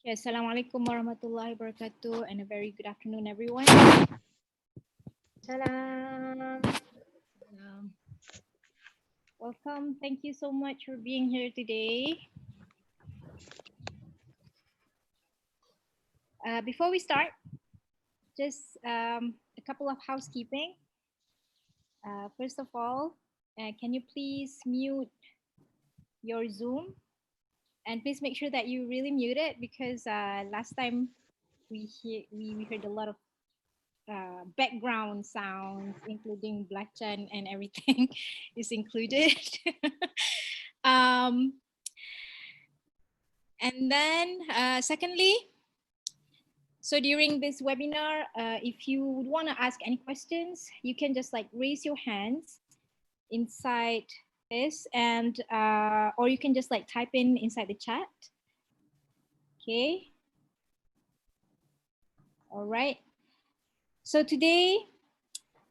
Yes, Assalamualaikum warahmatullahi wabarakatuh, and a very good afternoon, everyone. Salam. Welcome. Thank you so much for being here today. Before we start, just a couple of housekeeping. First of all, can you please mute your Zoom? And please make sure that you really mute it, because last time we heard a lot of background sounds, including Blachan and everything is included. And then secondly, so during this webinar, if you would want to ask any questions, you can just like raise your hands inside this, and or you can just like type in inside the chat. Okay. All right. So today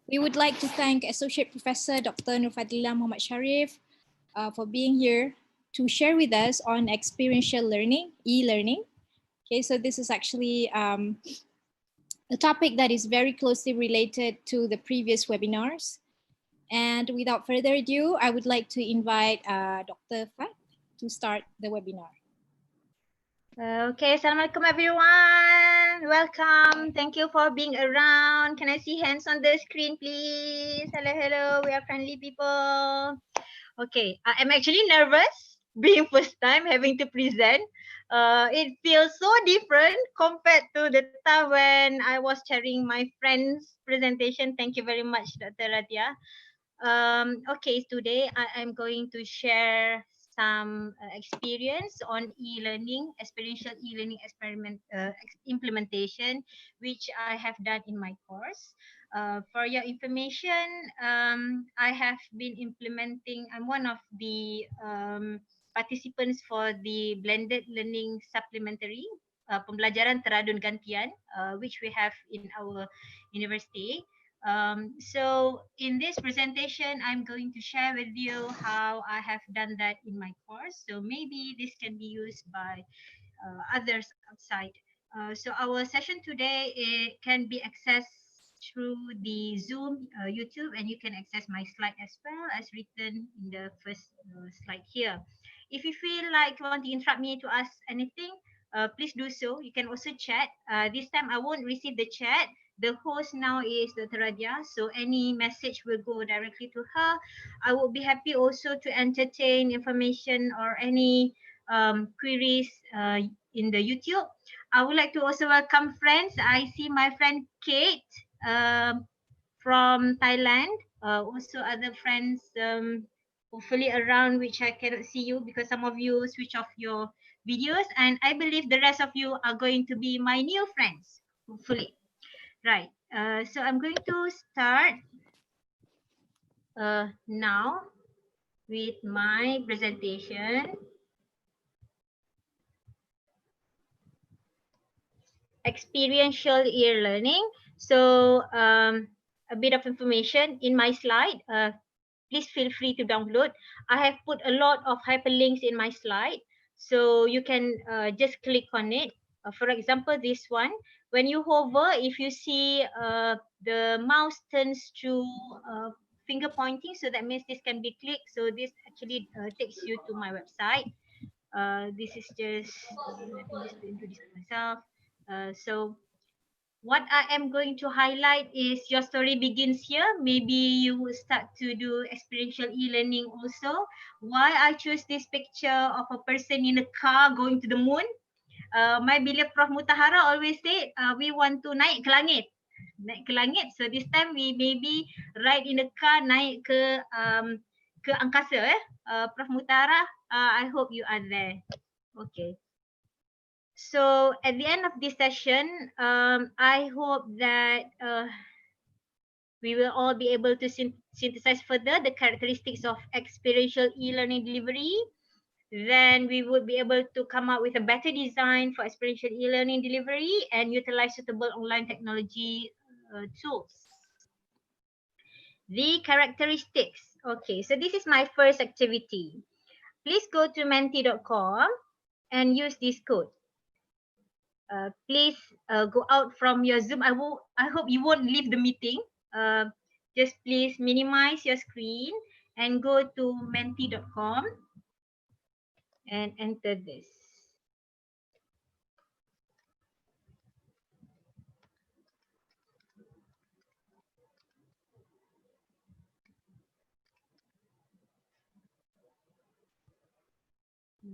we would like to thank Associate Professor Dr. Nurfadhlina Mohd Sharef for being here to share with us on experiential learning, e-learning. Okay, so this is actually a topic that is very closely related to the previous webinars. And without further ado, I would like to invite Dr. Fat to start the webinar. Okay, Assalamualaikum everyone. Welcome. Thank you for being around. Can I see hands on the screen, please? Hello, hello. We are friendly people. Okay, I am actually nervous being first time having to present. It feels so different compared to the time when I was sharing my friend's presentation. Thank you very much, Dr. Radia. Okay, today I am going to share some experience on e-learning, experiential e-learning implementation, which I have done in my course. For your information, I have been implementing, I'm one of the participants for the blended learning supplementary, pembelajaran teradun gantian, which we have in our university. So in this presentation, I'm going to share with you how I have done that in my course. So maybe this can be used by others outside. So our session today, it can be accessed through the Zoom, YouTube, and you can access my slide as well as written in the first slide here. If you feel like you want to interrupt me to ask anything, please do so. You can also chat. This time I won't receive the chat. The host now is Dr. Radia, so any message will go directly to her. I will be happy also to entertain information or any queries in the YouTube. I would like to also welcome friends. I see my friend Kate from Thailand. Also other friends hopefully around, which I cannot see you because some of you switch off your videos, and I believe the rest of you are going to be my new friends, hopefully. Right. So I'm going to start now with my presentation. Experiential e-learning. So a bit of information in my slide. Please feel free to download. I have put a lot of hyperlinks in my slide, so you can just click on it. For example, this one, when you hover, if you see the mouse turns to finger pointing, so that means this can be clicked. So this actually takes you to my website. This is just let me just introduce myself. So what I am going to highlight is your story begins here. Maybe you will start to do experiential e-learning also. Why I choose this picture of a person in a car going to the moon. My bila Prof Mutahara always say, we want to naik ke langit. Naik ke langit. So this time we maybe ride in a car naik ke angkasa. Prof Mutahara, I hope you are there. Okay. So at the end of this session, I hope that we will all be able to synthesize further the characteristics of experiential e-learning delivery. Then we would be able to come up with a better design for experiential e-learning delivery and utilize suitable online technology tools. The characteristics. Okay, so this is my first activity. Please go to menti.com and use this code. please go out from your Zoom. I hope you won't leave the meeting. Just please minimize your screen and go to menti.com and enter this.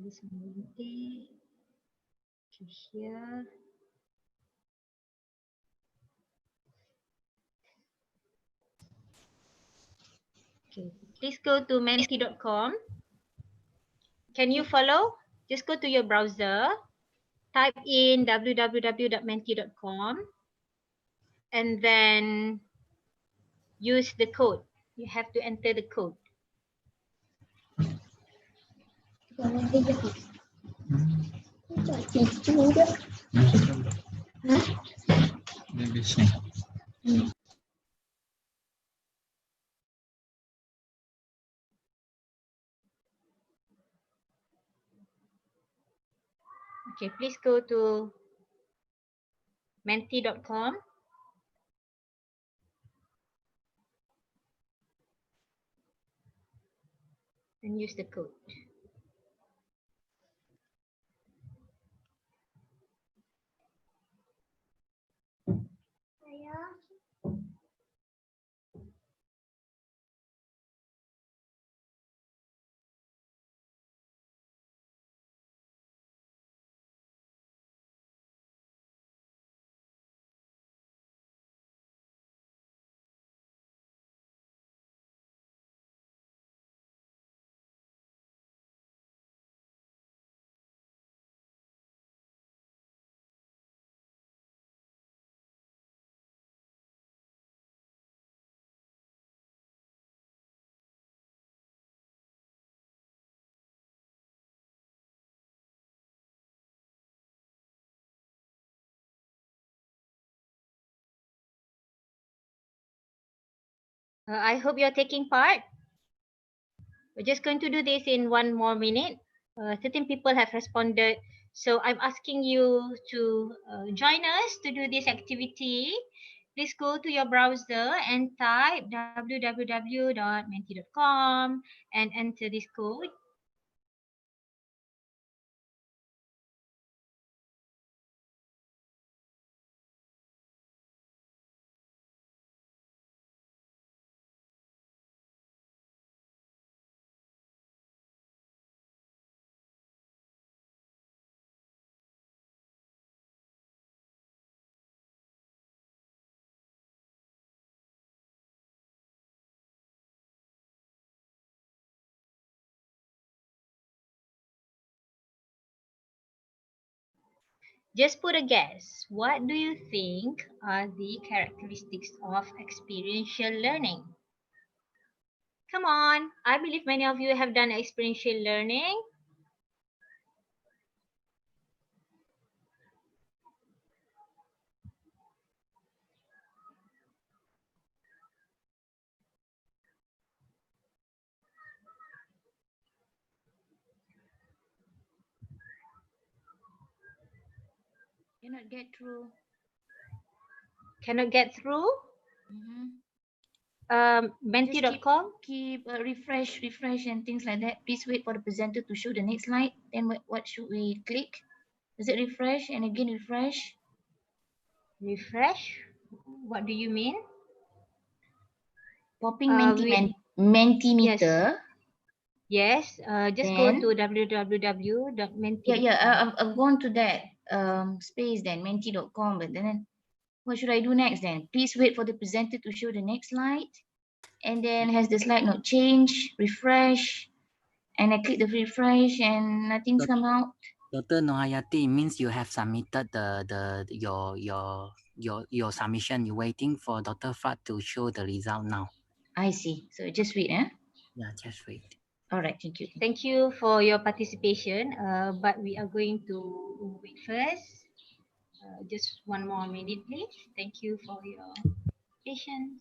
This Menti to here. Okay, please go to menti.com. Can you follow? Just go to your browser, type in www.menti.com, and then use the code. You have to enter the code. Okay, please go to menti.com. And use the code. I hope you're taking part. We're just going to do this in 1 more minute. Certain people have responded. So I'm asking you to join us to do this activity. Please go to your browser and type www.menti.com and enter this code. Just put a guess. What do you think are the characteristics of experiential learning? Come on. I believe many of you have done experiential learning. Cannot get through. Cannot get through? Menti.com? Keep refresh and things like that. Please wait for the presenter to show the next slide. Then what should we click? Does it refresh and again refresh? Refresh? What do you mean? Popping Mentimeter. Yes, just go Then, to www.menti.com. I've gone to that space then, menti.com. But then what should I do next then? Please wait for the presenter to show the next slide. And then has the slide not changed? Refresh. And I click the refresh and nothing's come out. Dr. Nohayati, means you have submitted your submission. You're waiting for Dr. Frat to show the result now. I see. So just wait, eh? Yeah, just wait. All right, thank you. Thank you for your participation. But we are going to wait first. Just 1 more minute, please. Thank you for your patience.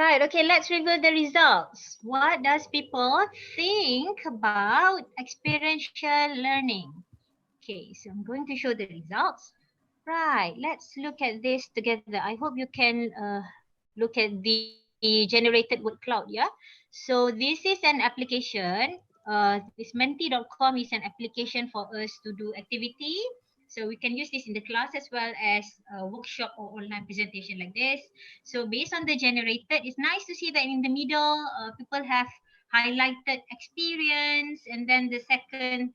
Right, okay, let's review the results. What does people think about experiential learning? Okay, so I'm going to show the results. Right, let's look at this together. I hope you can look at the generated word cloud, yeah? So this is an application. This menti.com is an application for us to do activity. So we can use this in the class as well as a workshop or online presentation like this. So based on the generated, it's nice to see that in the middle, people have highlighted experience, and then the second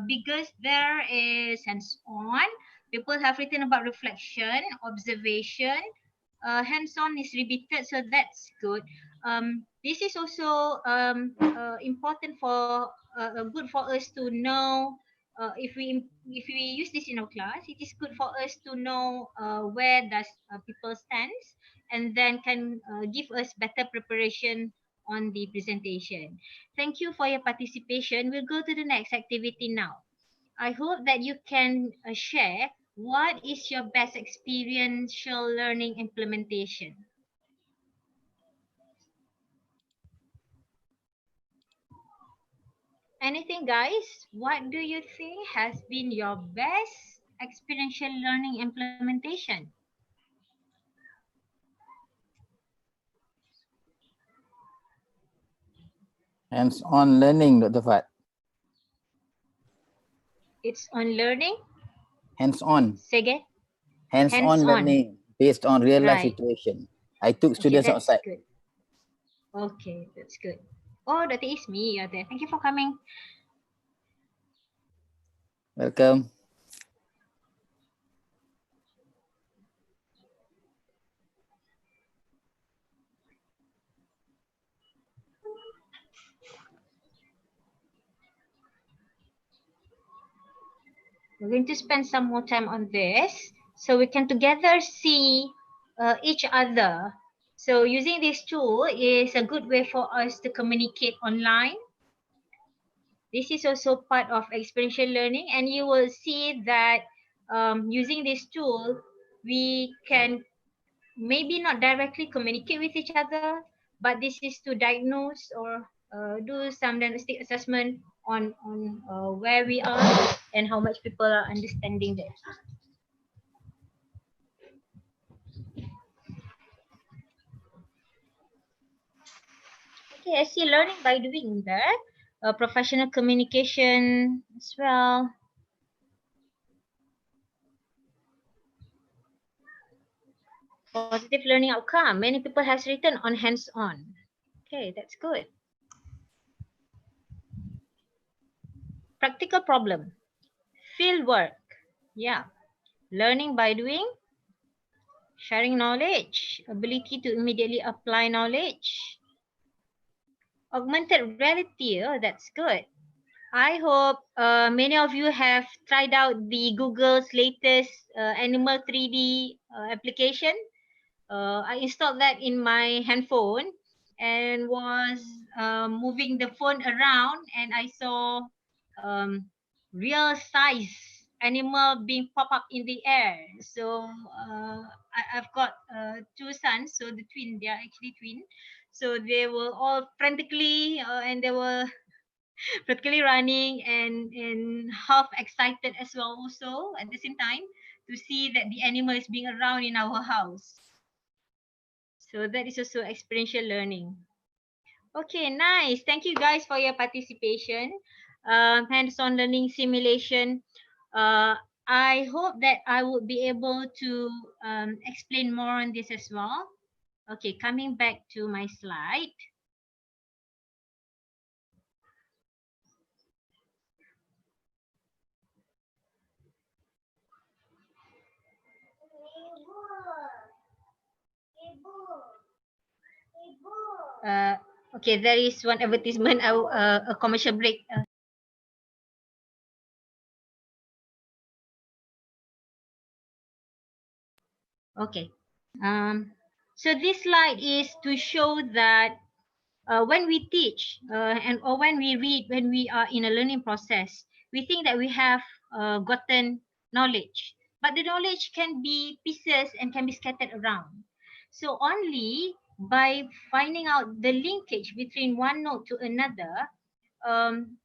biggest there is hands-on. People have written about reflection, observation, hands-on is repeated, so that's good. This is also important for good for us to know. If we use this in our class, it is good for us to know where does people stands, and then can give us better preparation on the presentation. Thank you for your participation. We'll go to the next activity now. I hope that you can share what is your best experiential learning implementation. Anything, guys? What do you think has been your best experiential learning implementation? Hands-on learning, Dr. Fat. It's on learning. Hands-on. Say again. Hands-on Hands-on. learning based on real life Right. situation. I took Okay, students that's outside. good. Okay, that's good. Oh, Dr. Ismi, you're there. Thank you for coming. Welcome. We're going to spend some more time on this so we can together see each other. So using this tool is a good way for us to communicate online. This is also part of experiential learning, and you will see that using this tool, we can maybe not directly communicate with each other, but this is to diagnose or do some diagnostic assessment on where we are and how much people are understanding that. Okay, I see learning by doing that. Professional communication as well. Positive learning outcome. Many people has written on hands-on. Okay, that's good. Practical problem. Field work. Yeah. Learning by doing. Sharing knowledge. Ability to immediately apply knowledge. Augmented reality. Oh, that's good. I hope many of you have tried out the Google's latest animal 3D application. I installed that in my handphone and was moving the phone around, and I saw real size animal being pop up in the air. So I've got two sons, so the twin, they are actually twin. So they were all frantically and they were practically running and half excited as well also at the same time to see that the animal is being around in our house. So that is also experiential learning. Okay, nice. Thank you guys for your participation. Hands-on learning simulation. I hope that I would be able to explain more on this as well. Okay, coming back to my slide. Okay, there is one advertisement, a commercial break. Okay. So this slide is to show that when we teach or when we read, when we are in a learning process, we think that we have gotten knowledge, but the knowledge can be pieces and can be scattered around. So only by finding out the linkage between one node to another,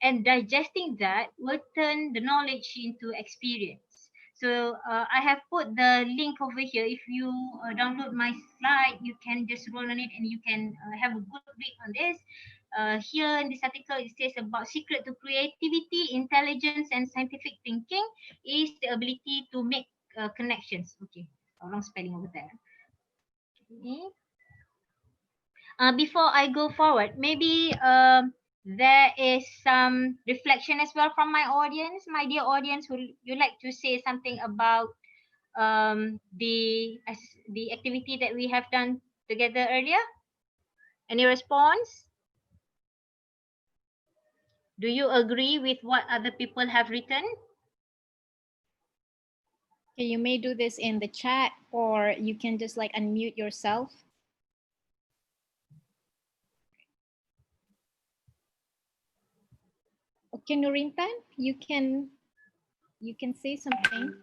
and digesting that will turn the knowledge into experience. So I have put the link over here. If you download my slide, you can just roll on it and you can have a good read on this. Here in this article, it says about secret to creativity, intelligence, and scientific thinking is the ability to make connections. Okay, wrong spelling over there. Okay. Before I go forward, maybe there is some reflection as well from my audience. My dear audience, would you like to say something about the activity that we have done together earlier? Any response? Do you agree with what other people have written? Okay, you may do this in the chat, or you can just like unmute yourself. Okay, Nurintan, you can say something.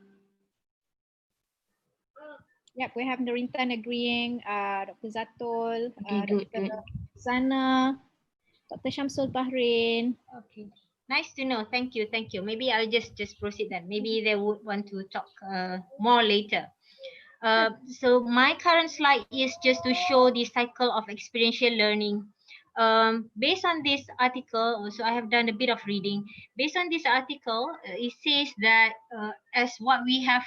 Yep, we have Nurintan agreeing, Dr. Zatul, Okay, good, Dr. good. Sana, Dr. Shamsul Bahrain. Okay, nice to know. Thank you, thank you. Maybe I'll just proceed then. Maybe they would want to talk more later. So my current slide is just to show the cycle of experiential learning. Based on this article, also I have done a bit of reading. Based on this article, it says that as what we have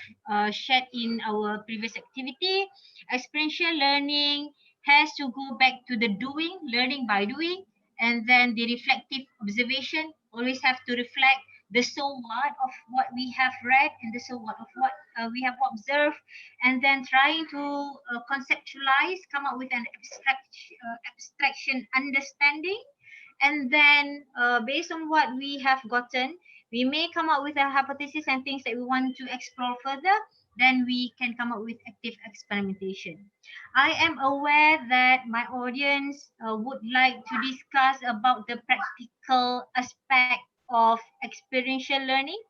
shared in our previous activity, experiential learning has to go back to the doing, learning by doing, and then the reflective observation always have to reflect the so what of what we have read and the so what of what we have observed, and then trying to conceptualize, come up with an abstraction understanding, and then based on what we have gotten, we may come up with a hypothesis and things that we want to explore further. Then we can come up with active experimentation. I am aware that my audience would like to discuss about the practical aspect of experiential learning.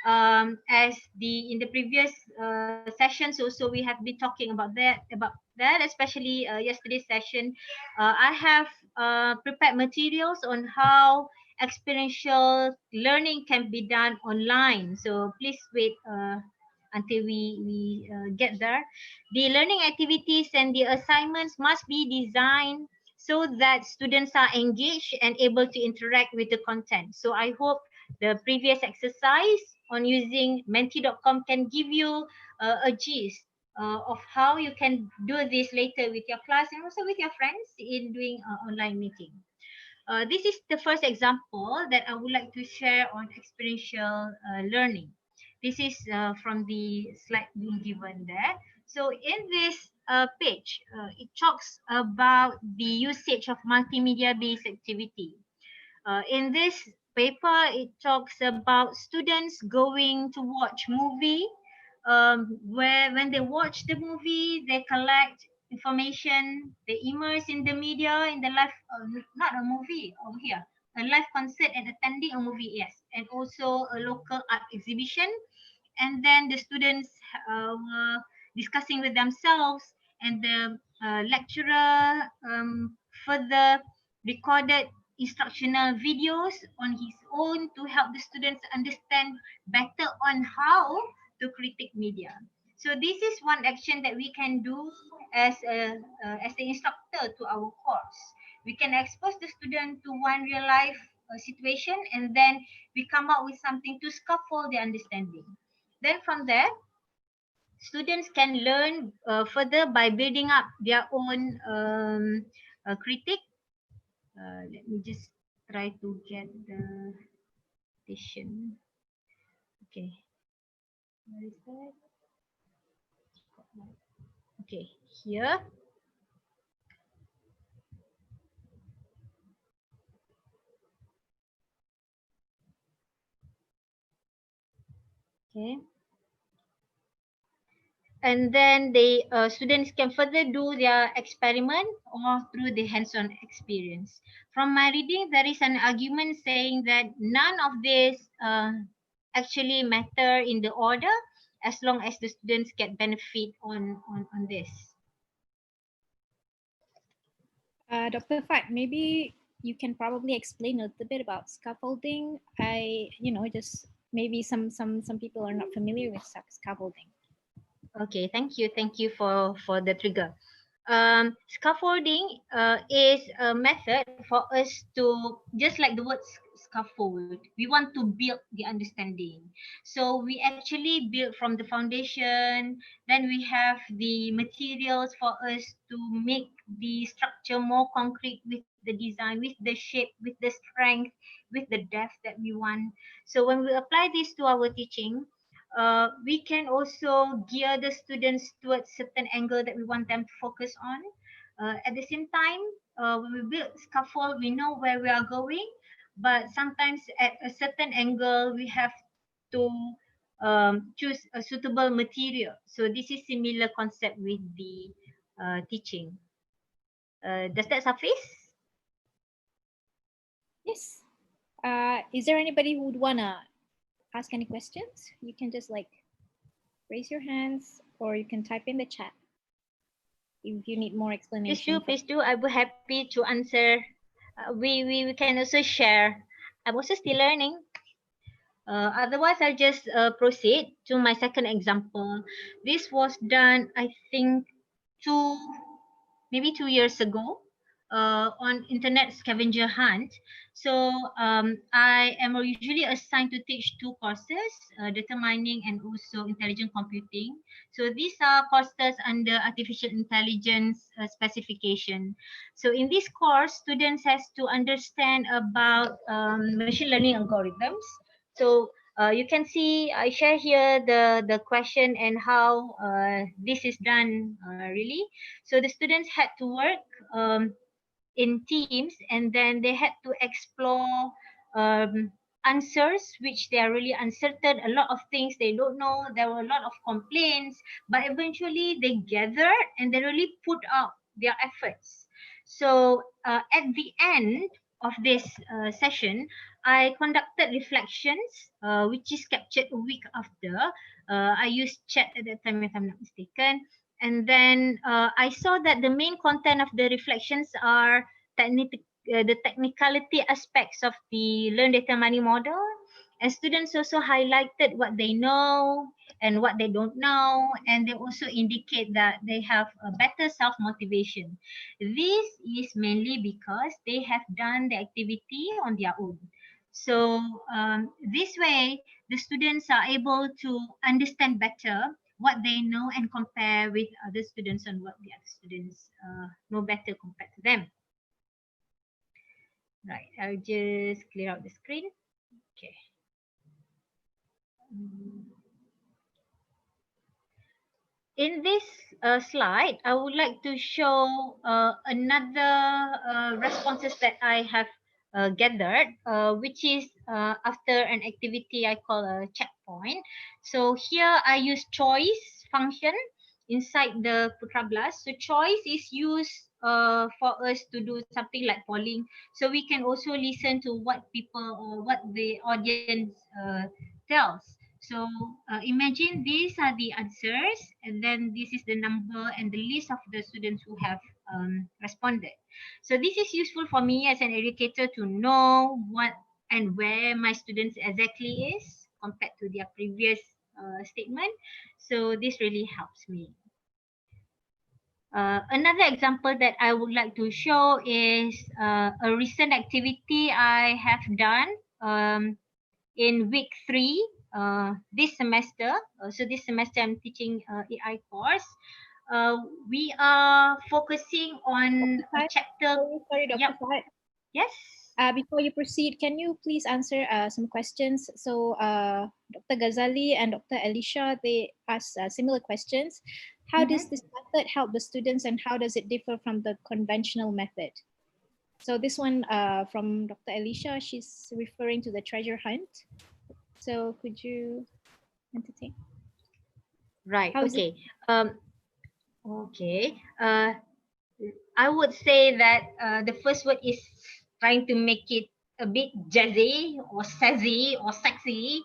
As the in the previous sessions also we have been talking about that, especially yesterday's session. I have prepared materials on how experiential learning can be done online, so please wait until we get there. The learning activities and the assignments must be designed so that students are engaged and able to interact with the content. So I hope the previous exercise on using menti.com can give you a gist of how you can do this later with your class and also with your friends in doing online meeting. This is the first example that I would like to share on experiential learning. This is from the slide being given there. So in this page, it talks about the usage of multimedia-based activity. In this paper, it talks about students going to watch movie, where when they watch the movie, they collect information, they immerse in the media, in the live, not a movie over here, a live concert and attending a movie, yes, and also a local art exhibition. And then the students were discussing with themselves, and the lecturer further recorded instructional videos on his own to help the students understand better on how to critique media. So this is one action that we can do as the instructor to our course. We can expose the student to one real life situation, and then we come up with something to scaffold their understanding. Then from there, students can learn further by building up their own critique. Let me just try to get the edition. Okay. Where is that? Okay, here. Okay. And then the students can further do their experiment or through the hands-on experience. From my reading, there is an argument saying that none of this actually matter in the order as long as the students get benefit on this. Dr. Fat, maybe you can probably explain a little bit about scaffolding. Just maybe some people are not familiar with scaffolding. Okay, thank you. Thank you for the trigger. Scaffolding is a method for us to, just like the word scaffold, we want to build the understanding. So we actually build from the foundation, then we have the materials for us to make the structure more concrete with the design, with the shape, with the strength, with the depth that we want. So when we apply this to our teaching, we can also gear the students towards certain angle that we want them to focus on. At the same time, when we build scaffold, we know where we are going, but sometimes at a certain angle, we have to choose a suitable material. So this is similar concept with the teaching. Does that suffice? Yes. Is there anybody who would wanna ask any questions? You can just like raise your hands, or you can type in the chat if you need more explanation. Please do. I will happy to answer. We can also share. I'm also still learning. Otherwise, I'll just proceed to my second example. This was done, I think, maybe 2 years ago on internet scavenger hunt. So I am usually assigned to teach two courses, data mining and also intelligent computing. So these are courses under artificial intelligence specification. So in this course, students has to understand about machine learning algorithms. So you can see I share here the question and how this is done really. So the students had to work in teams, and then they had to explore answers which they are really uncertain, a lot of things they don't know. There were a lot of complaints, but eventually they gathered and they really put out their efforts. So at the end of this session, I conducted reflections, which is captured a week after. I used chat at that time, if I'm not mistaken. And then I saw that the main content of the reflections are the technicality aspects of the learn data mining model. And students also highlighted what they know and what they don't know. And they also indicate that they have a better self-motivation. This is mainly because they have done the activity on their own. So this way, the students are able to understand better what they know and compare with other students on what the other students know better compared to them. Right, I'll just clear out the screen. Okay. In this slide, I would like to show another responses that I have gathered, which is after an activity I call a checkpoint. So here I use choice function inside the Putra Blast. So choice is used for us to do something like polling. So we can also listen to what people or what the audience tells. So imagine these are the answers, and then this is the number and the list of the students who have responded. So this is useful for me as an educator to know what and where my students exactly is compared to their previous statement. So this really helps me. Another example that I would like to show is a recent activity I have done in week 3 this semester. So this semester I'm teaching AI course. We are focusing on a chapter. Sorry, Dr. Yep. Fahad. Yes. Before you proceed, can you please answer some questions? So Dr. Ghazali and Dr. Elisha, they asked similar questions. How does this method help the students, and how does it differ from the conventional method? So this one from Dr. Elisha, she's referring to the treasure hunt. So could you entertain? Right. How is okay. Okay. I would say that the first word is trying to make it a bit jazzy or sassy or sexy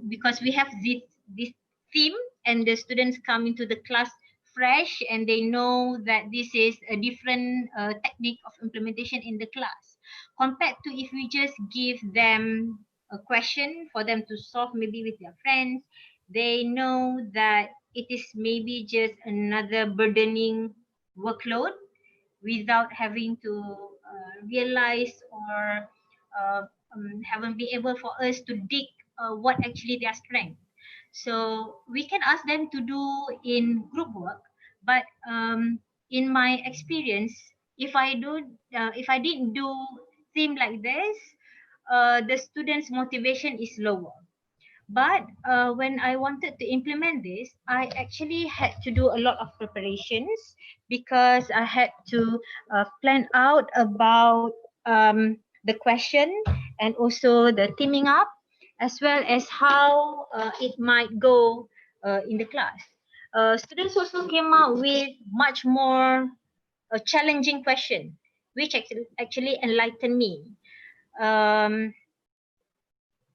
because we have this theme, and the students come into the class fresh and they know that this is a different technique of implementation in the class, compared to if we just give them a question for them to solve maybe with their friends. They know that it is maybe just another burdening workload without having to realize or haven't been able for us to dig what actually their strength. So we can ask them to do in group work, but in my experience, if I didn't do theme like this, the students' motivation is lower. But when I wanted to implement this, I actually had to do a lot of preparations because I had to plan out about the question and also the teaming up, as well as how it might go in the class. Students also came out with much more challenging question, which actually enlightened me.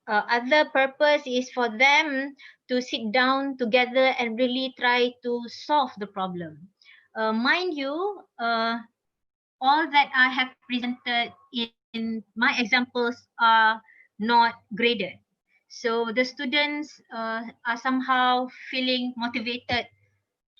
Other purpose is for them to sit down together and really try to solve the problem. Mind you, all that I have presented in my examples are not graded. So the students are somehow feeling motivated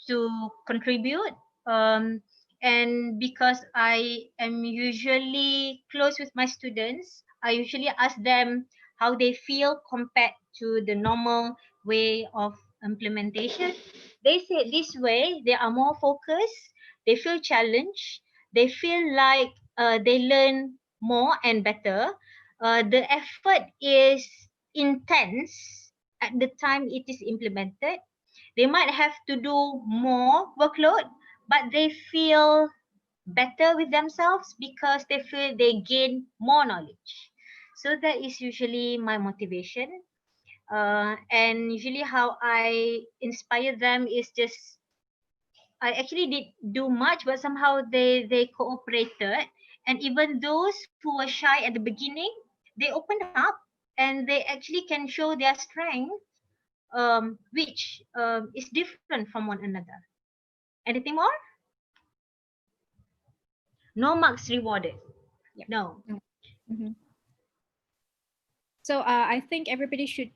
to contribute. And because I am usually close with my students, I usually ask them how they feel compared to the normal way of implementation. They say this way they are more focused, they feel challenged, they feel like they learn more and better. The effort is intense at the time it is implemented. They might have to do more workload, but they feel better with themselves because they feel they gain more knowledge. So that is usually my motivation. And usually how I inspire them is just, I actually did do much, but somehow they cooperated. And even those who were shy at the beginning, they opened up and they actually can show their strength, which is different from one another. Anything more? No marks rewarded. Yep. No. Mhm. So I think everybody should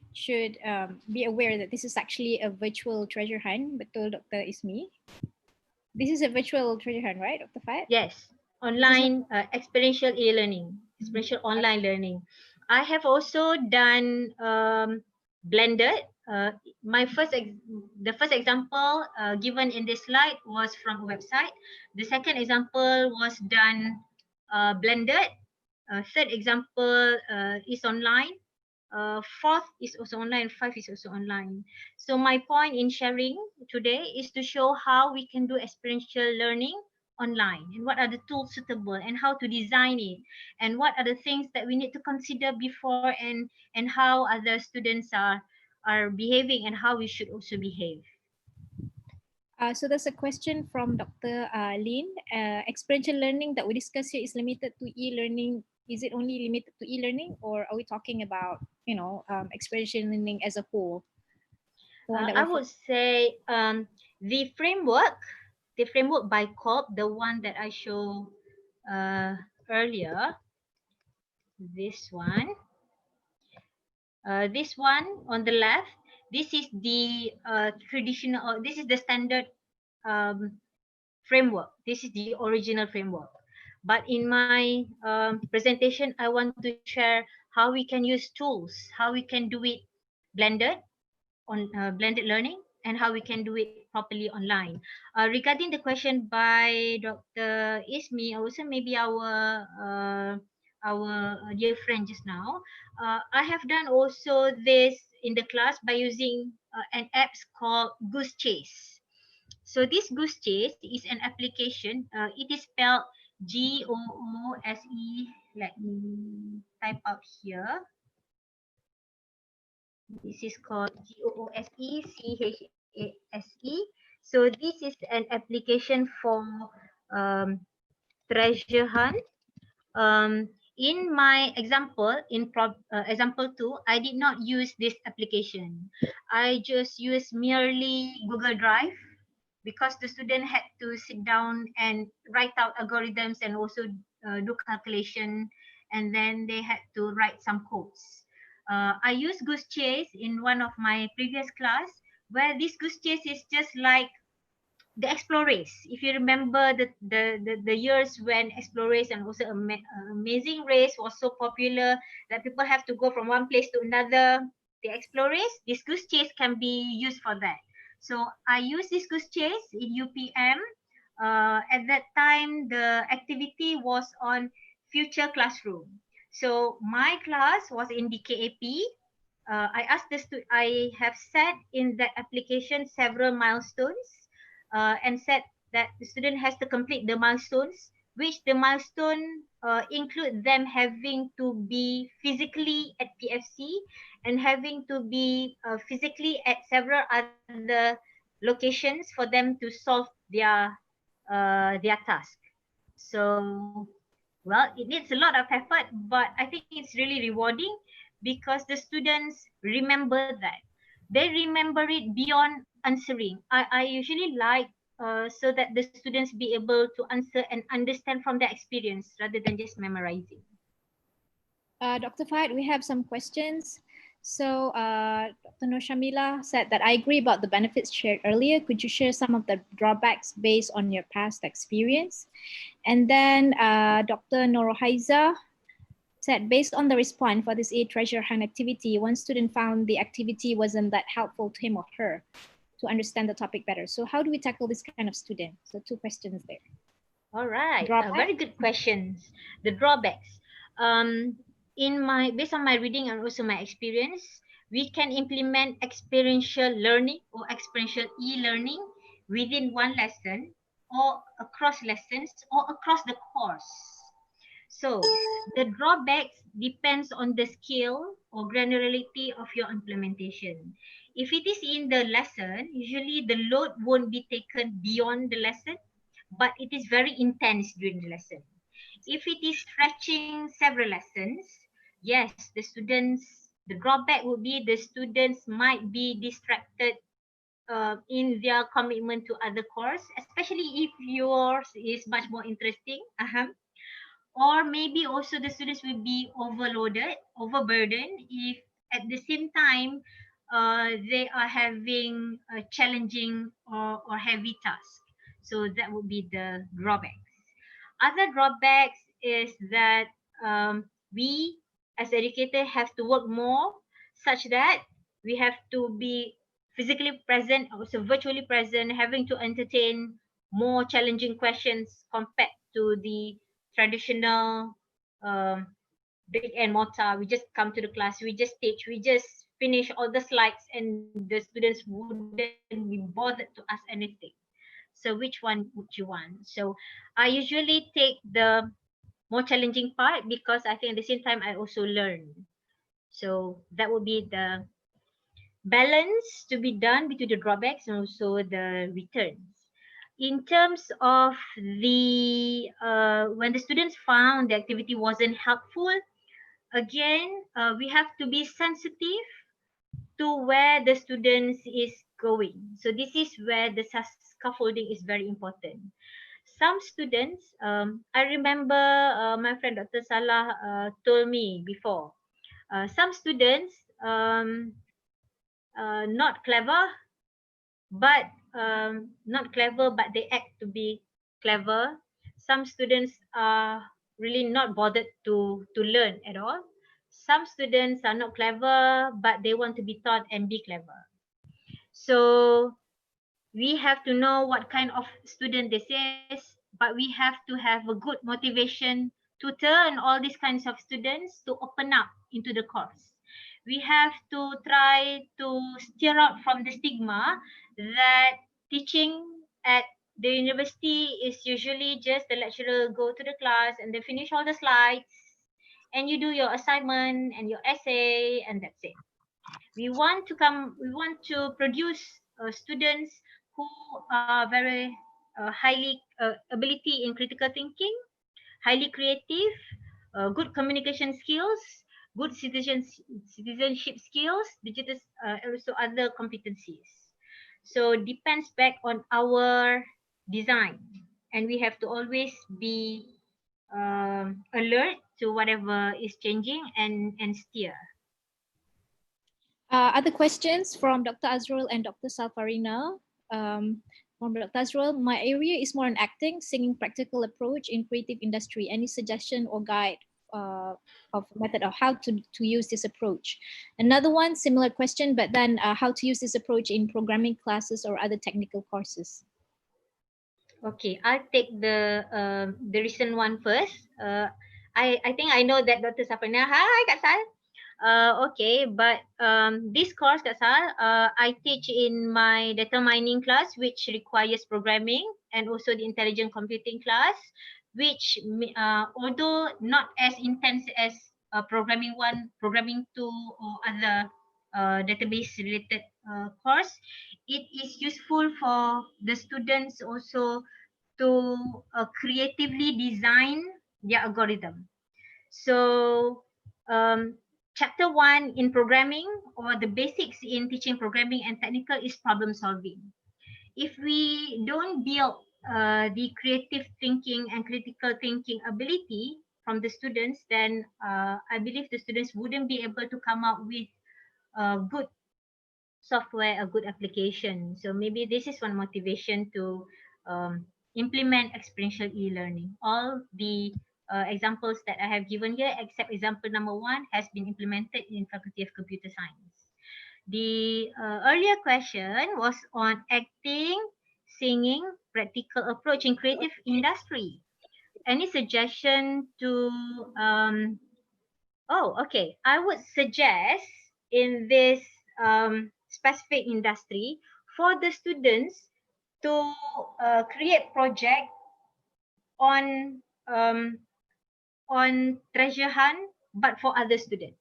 be aware that this is actually a virtual treasure hunt. Betul, Dr. Ismi? This is a virtual treasure hunt, right, Dr. Fat? Yes. Online experiential e-learning, experiential online learning. I have also done blended. My the first example given in this slide was from a website. The second example was done blended. Third example is online. Fourth is also online. Five is also online. So my point in sharing today is to show how we can do experiential learning online and what are the tools suitable and how to design it and what are the things that we need to consider before and how other students are behaving and how we should also behave. So there's a question from Dr. Lin. Experiential learning that we discuss here is limited to e-learning. Is it only limited to e-learning, or are we talking about, experiential learning as a whole? I would say the framework by COP, the one that I showed earlier, this one on the left, this is the traditional, this is the standard framework. This is the original framework. But in my presentation, I want to share how we can use tools, how we can do it blended on blended learning, and how we can do it properly online. Regarding the question by Dr. Ismi, also maybe our dear friend just now, I have done also this in the class by using an app called Goose Chase. So this Goose Chase is an application. It is spelled Goose. Let me type out here. This is called Goosechase. So this is an application for treasure hunt. In my example, in example 2, I did not use this application. I just use merely Google Drive because the student had to sit down and write out algorithms and also do calculation, and then they had to write some codes. I used Goose Chase in one of my previous class, where this Goose Chase is just like the Explorers. If you remember the years when Explorers and also Amazing Race was so popular that people have to go from one place to another, the Explorers, this Goose Chase can be used for that. So I use this Goose Chase in UPM. At that time, the activity was on future classroom. So my class was in the KAP. I asked this to, I have set in that application several milestones, and said that the student has to complete the milestones, which the milestone include them having to be physically at PFC and having to be physically at several other locations for them to solve their task. So, well, it needs a lot of effort, but I think it's really rewarding because the students remember that. They remember it beyond answering. I usually like so that the students be able to answer and understand from their experience rather than just memorizing. Dr. Fahad, we have some questions. So Dr. Nur Shamila said that I agree about the benefits shared earlier. Could you share some of the drawbacks based on your past experience? And then Dr. Norohaiza said, based on the response for this treasure hunt activity, one student found the activity wasn't that helpful to him or her to understand the topic better. So how do we tackle this kind of student? So 2 questions there. All right, Drawback? very good questions. The drawbacks. Based on my reading and also my experience, we can implement experiential learning or experiential e-learning within one lesson or across lessons or across the course. So the drawbacks depends on the scale or granularity of your implementation. If it is in the lesson, usually the load won't be taken beyond the lesson, but it is very intense during the lesson. If it is stretching several lessons, yes, the drawback would be the students might be distracted in their commitment to other course, especially if yours is much more interesting. Or maybe also the students will be overloaded, overburdened if at the same time they are having a challenging or heavy task. So that would be the drawbacks. Other drawbacks is that we as educators have to work more such that we have to be physically present, also virtually present, having to entertain more challenging questions compared to the traditional um, brick and mortar. We just come to the class, we just teach, we just finish all the slides, and the students wouldn't be bothered to ask anything. So which one would you want? So I usually take the more challenging part because I think at the same time I also learn. So that would be the balance to be done between the drawbacks and also the returns. In terms of the when the students found the activity wasn't helpful, again we have to be sensitive to where the students is going. So this is where the scaffolding is very important. Some students, I remember my friend Dr. Salah told me before, some students not clever, but but they act to be clever. Some students are really not bothered to learn at all. Some students are not clever, but they want to be taught and be clever. So we have to know what kind of student this is, but we have to have a good motivation to turn all these kinds of students to open up into the course. We have to try to steer out from the stigma that teaching at the university is usually just the lecturer go to the class and they finish all the slides and you do your assignment and your essay and that's it. We want to produce students who are very highly ability in critical thinking, highly creative, good communication skills, good citizenship skills, digital also other competencies. So depends back on our design, and we have to always be alert to whatever is changing and steer. Other questions from Dr. Azrul and Dr. Salfarina. From Dr. Azrul, my area is more on acting, singing practical approach in creative industry. Any suggestion or guide of method of how to use this approach? Another one, similar question, but then how to use this approach in programming classes or other technical courses? Okay, I'll take the recent one first. I think I know that Dr. Saprina. Hi, Kak Sal. Okay, but this course, Kak Sal, I teach in my data mining class, which requires programming, and also the intelligent computing class, which although not as intense as programming 2, or other database related course, it is useful for the students also to creatively design their algorithm. So chapter 1 in programming, or the basics in teaching programming and technical, is problem solving. If we don't build the creative thinking and critical thinking ability from the students, then I believe the students wouldn't be able to come up with good software, a good application. So maybe this is one motivation to implement experiential e-learning. All the examples that I have given here, except example number 1, has been implemented in Faculty of Computer Science. The earlier question was on acting, singing, practical approach in creative industry. Any suggestion to okay. I would suggest in this specific industry for the students to create project on treasure hunt, but for other students.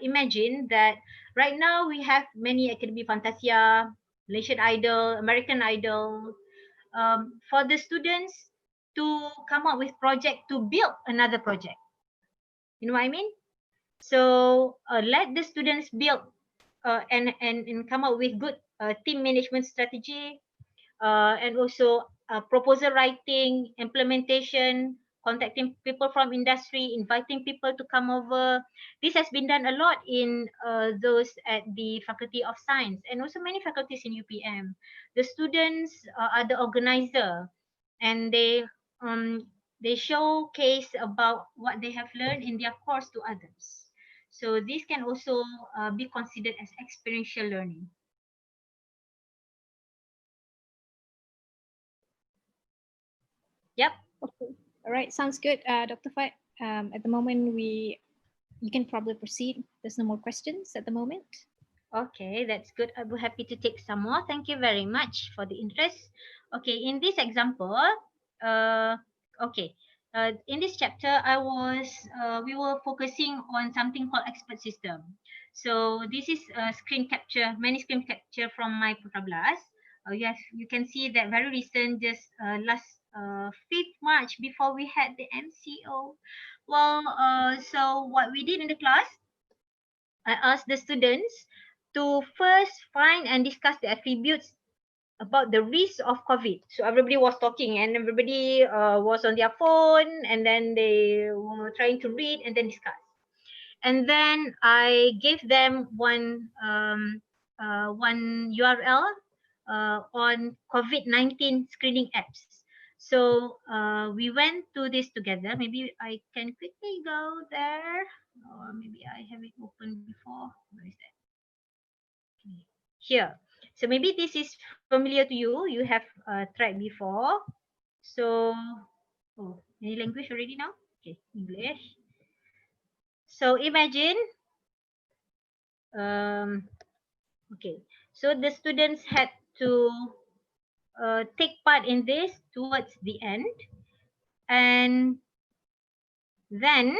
Imagine that right now we have many Academy Fantasia, Malaysian Idol, American Idol. For the students to come up with project to build another project. You know what I mean? So let the students build and come up with good team management strategy, and also proposal writing, implementation, contacting people from industry, inviting people to come over. This has been done a lot in those at the Faculty of Science, and also many faculties in UPM. The students are the organizer, and they showcase about what they have learned in their course to others. So this can also be considered as experiential learning. Yep. Okay. All right. Sounds good, Dr. Fat. At the moment, you can probably proceed. There's no more questions at the moment. Okay, that's good. I'll be happy to take some more. Thank you very much for the interest. Okay, in this example, in this chapter, we were focusing on something called expert system. So this is a screen capture, many screen capture from my Prof. Yes, you can see that very recent, just last 5th March, before we had the MCO. Well, so what we did in the class, I asked the students to first find and discuss the attributes about the risk of COVID. So everybody was talking, and everybody was on their phone, and then they were trying to read and then discuss. And then I gave them one URL on COVID-19 screening apps. So we went to this together. Maybe I can quickly go there, or maybe I have it open before. Where is that? Okay. Here. So maybe this is familiar to you. You have tried before. So, any language already now? Okay, English. So imagine, okay. So the students had to take part in this towards the end, and then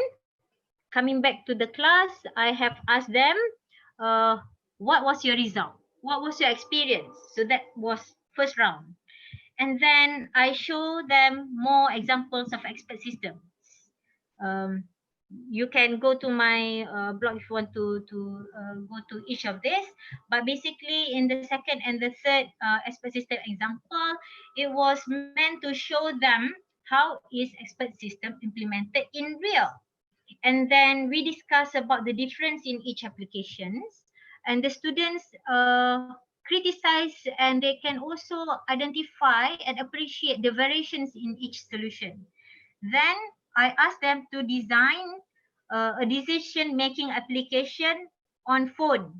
coming back to the class, I have asked them, what was your result? What was your experience? So that was first round. And then I show them more examples of expert systems. you can go to my blog if you want to go to each of this. But basically, in the second and the third expert system example, it was meant to show them how is expert system implemented in real. And then we discuss about the difference in each applications, and the students criticize, and they can also identify and appreciate the variations in each solution. Then I ask them to design a decision making application on phone,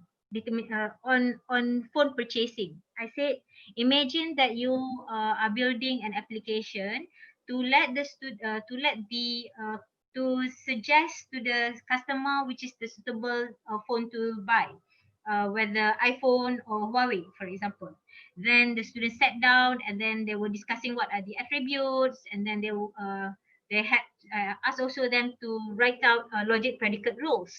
on phone purchasing. I said, imagine that you are building an application to let to suggest to the customer which is the suitable phone to buy, whether iPhone or Huawei, for example. Then the students sat down and then they were discussing what are the attributes, and then they had asked also them to write out logic predicate rules.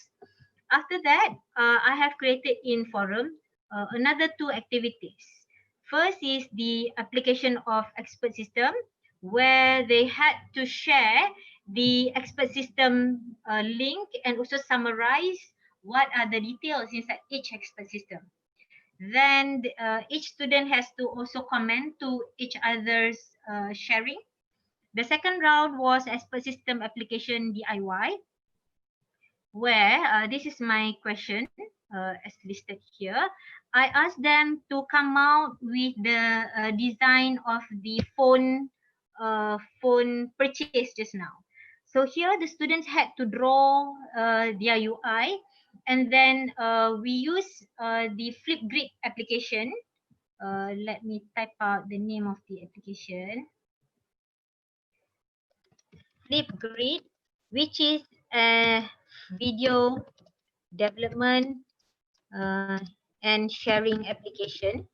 After that, I have created in forum another two activities. First is the application of expert system, where they had to share the expert system link and also summarize what are the details inside each expert system. Then each student has to also comment to each other's sharing. The second round was expert system application DIY, where this is my question as listed here. I asked them to come out with the design of the phone purchase just now. So here the students had to draw their UI, and then we use the Flipgrid application. Let me type out the name of the application. Flipgrid, which is a video development and sharing application,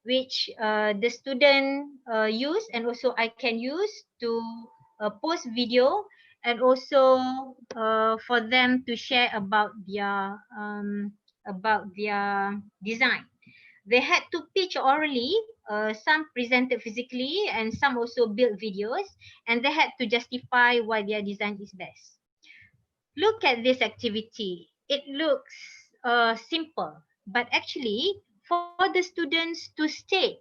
which the student use, and also I can use to post video, and also for them to share about their design. They had to pitch orally, some presented physically, and some also built videos, and they had to justify why their design is best. Look at this activity. It looks simple, but actually for the students to state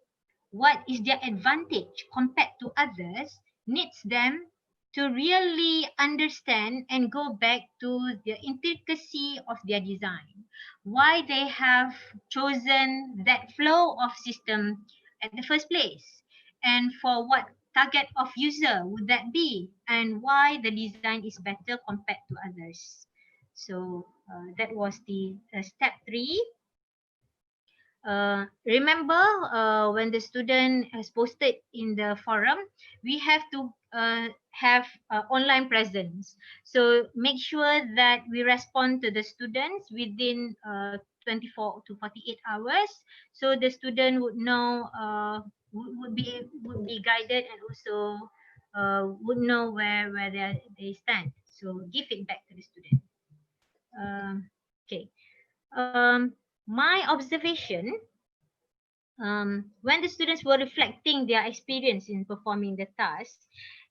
what is their advantage compared to others needs them to really understand and go back to the intricacy of their design, why they have chosen that flow of system at the first place, and for what target of user would that be, and why the design is better compared to others. So that was the step 3. Remember, when the student has posted in the forum, we have to have online presence. So make sure that we respond to the students within 24 to 48 hours, so the student would know, would be guided, and also would know where they stand. So give feedback to the student. Okay. My observation, when the students were reflecting their experience in performing the task,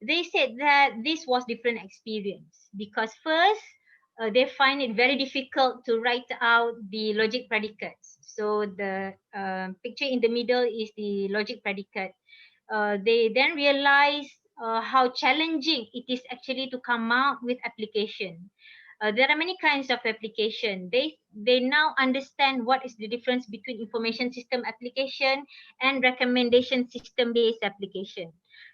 they said that this was different experience, because first, they find it very difficult to write out the logic predicates. So the picture in the middle is the logic predicate. They then realize how challenging it is actually to come out with application. There are many kinds of application. They now understand what is the difference between information system application and recommendation system based application.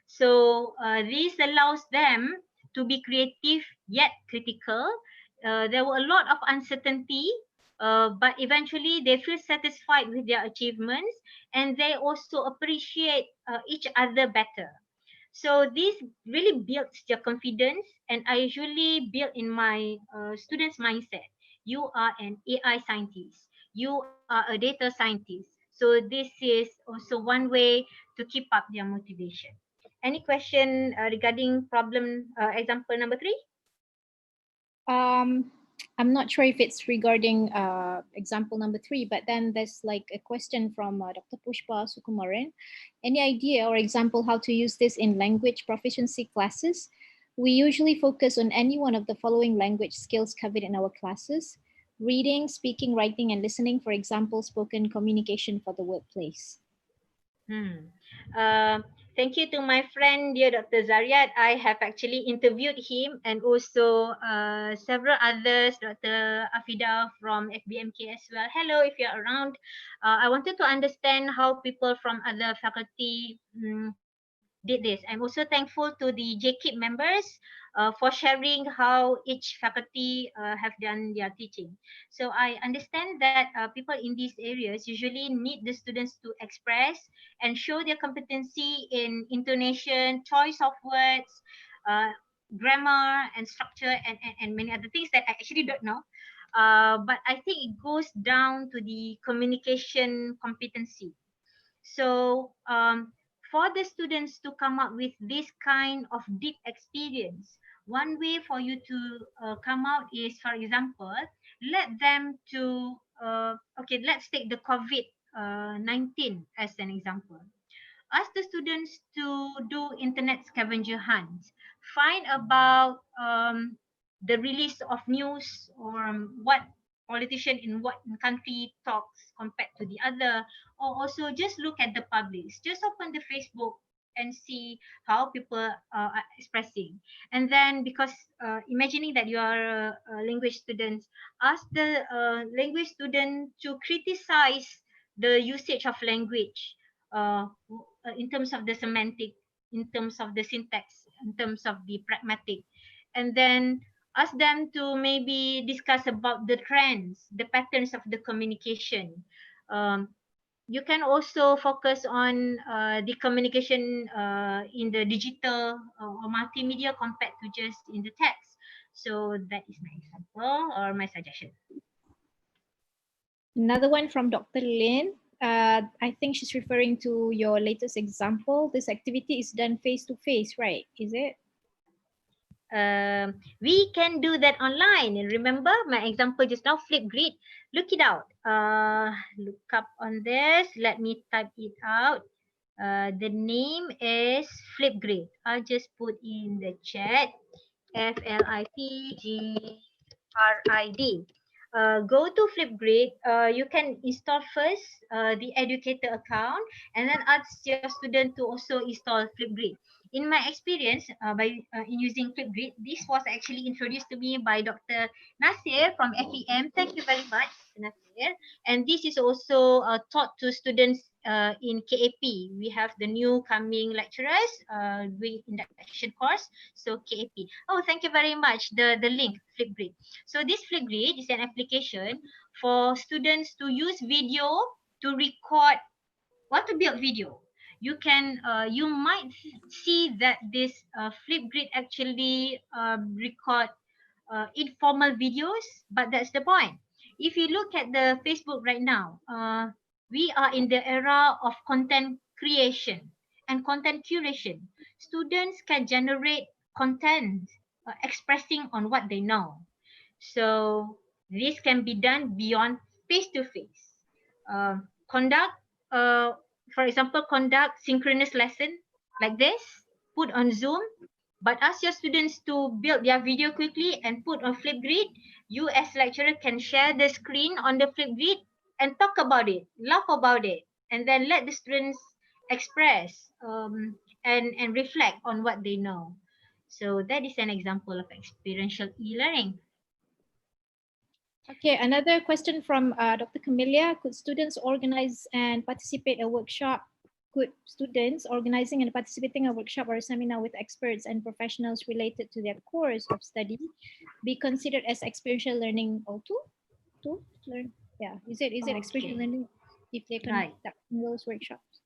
So this allows them to be creative yet critical. There were a lot of uncertainty, but eventually they feel satisfied with their achievements, and they also appreciate each other better. So this really builds their confidence, and I usually build in my students' mindset. You are an AI scientist. You are a data scientist. So this is also one way to keep up their motivation. Any question regarding problem example number 3? I'm not sure if it's regarding example number 3, but then there's like a question from Dr. Pushpa Sukumaran. Any idea or example how to use this in language proficiency classes? We usually focus on any one of the following language skills covered in our classes: reading, speaking, writing, and listening, for example, spoken communication for the workplace. Thank you to my friend, dear Dr. Zariat. I have actually interviewed him and also several others, Dr. Afida from FBMK as well. Hello, if you're around. I wanted to understand how people from other faculty did this. I'm also thankful to the JKIP members for sharing how each faculty have done their teaching. So I understand that people in these areas usually need the students to express and show their competency in intonation, choice of words, uh, grammar and structure, and many other things that I actually don't know. But I think it goes down to the communication competency. So for the students to come up with this kind of deep experience, one way for you to come out is, for example, let them to, okay, let's take the COVID-19 as an example. Ask the students to do internet scavenger hunts. Find about the release of news or what politician in what country talks compared to the other, or also just look at the publics. Just open the Facebook and see how people are expressing. And then, because imagining that you are a language student, ask the language student to criticize the usage of language in terms of the semantic, in terms of the syntax, in terms of the pragmatic, and then ask them to maybe discuss about the trends, the patterns of the communication. Um, you can also focus on the communication in the digital or multimedia compared to just in the text. So that is my example or my suggestion. Another one from Dr. Lin. I think she's referring to your latest example. This activity is done face-to-face, right? Is it? We can do that online. And remember my example just now, Flipgrid. Look it out. Look up on this. Let me type it out. The name is Flipgrid. I'll just put in the chat. Flipgrid. Go to Flipgrid. You can install first the educator account and then ask your student to also install Flipgrid. In my experience, in using Flipgrid, this was actually introduced to me by Dr. Nasir from FEM. Thank you very much, Nasir. And this is also taught to students in KAP. We have the new coming lecturers doing induction course. So KAP. Oh, thank you very much. The link, Flipgrid. So this Flipgrid is an application for students to use video to record, what to build video. You can, you might see that this Flipgrid actually record informal videos, but that's the point. If you look at the Facebook right now, we are in the era of content creation and content curation. Students can generate content expressing on what they know. So this can be done beyond face-to-face. Conduct, for example, conduct synchronous lesson like this, put on Zoom, but ask your students to build their video quickly and put on Flipgrid. You as lecturer can share the screen on the Flipgrid and talk about it, laugh about it, and then let the students express and reflect on what they know. So that is an example of experiential e-learning. Okay, another question from Dr. Camelia. Could students organize and participate a workshop? Could students organizing and participating a workshop or a seminar with experts and professionals related to their course of study be considered as experiential learning also? To learn? Yeah, is it experiential learning if they conduct those workshops?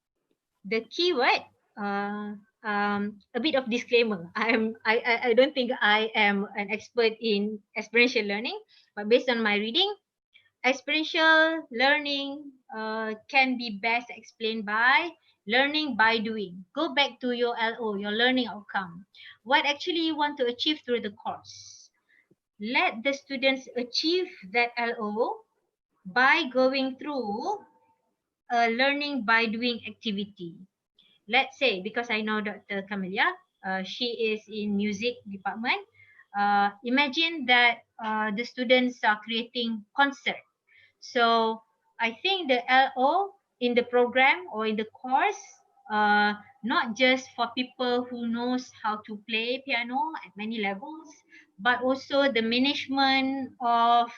The keyword, a bit of disclaimer. I don't think I am an expert in experiential learning, but based on my reading, experiential learning can be best explained by learning by doing. Go back to your LO, your learning outcome. What actually you want to achieve through the course. Let the students achieve that LO by going through a learning by doing activity. Let's say, because I know Dr. Camelia, She is in music department. Imagine that the students are creating concert. So I think the LO in the program or in the course, not just for people who knows how to play piano at many levels, but also the management of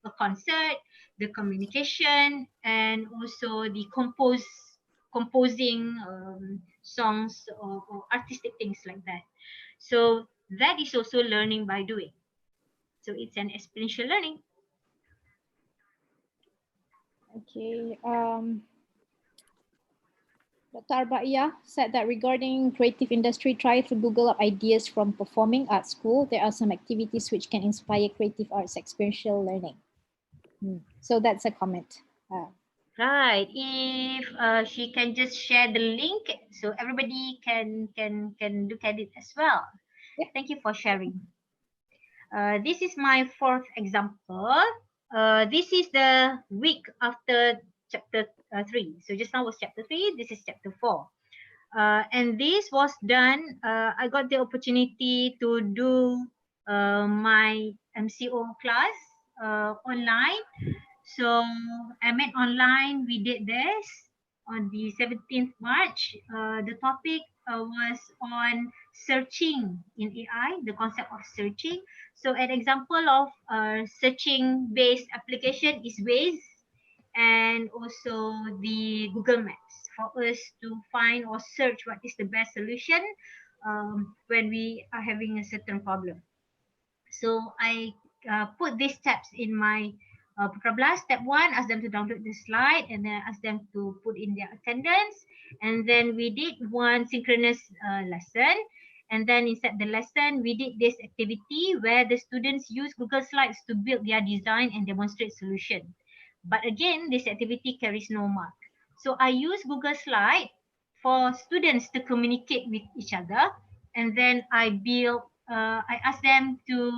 a concert, the communication, and also the composing songs or artistic things like that. So that is also learning by doing. So it's an experiential learning. Okay. Dr. Arba'iyah said that regarding creative industry, try to Google up ideas from performing arts school. There are some activities which can inspire creative arts experiential learning. So that's a comment. Right. If she can just share the link, so everybody can look at it as well. Yeah. Thank you for sharing. This is my fourth example. This is the week after chapter 3. So just now was chapter 3. This is chapter 4. And this was done. I got the opportunity to do my MCO class online. So I met online. We did this on the 17th March. The topic was on searching in AI, the concept of searching. So an example of searching based application is Waze and also the Google Maps for us to find or search what is the best solution when we are having a certain problem. So I put these steps in my blast. Step 1, ask them to download the slide and then ask them to put in their attendance. And then we did one synchronous lesson. And then inside the lesson, we did this activity where the students use Google Slides to build their design and demonstrate solution. But again, this activity carries no mark. So I use Google Slide for students to communicate with each other. And then I ask them to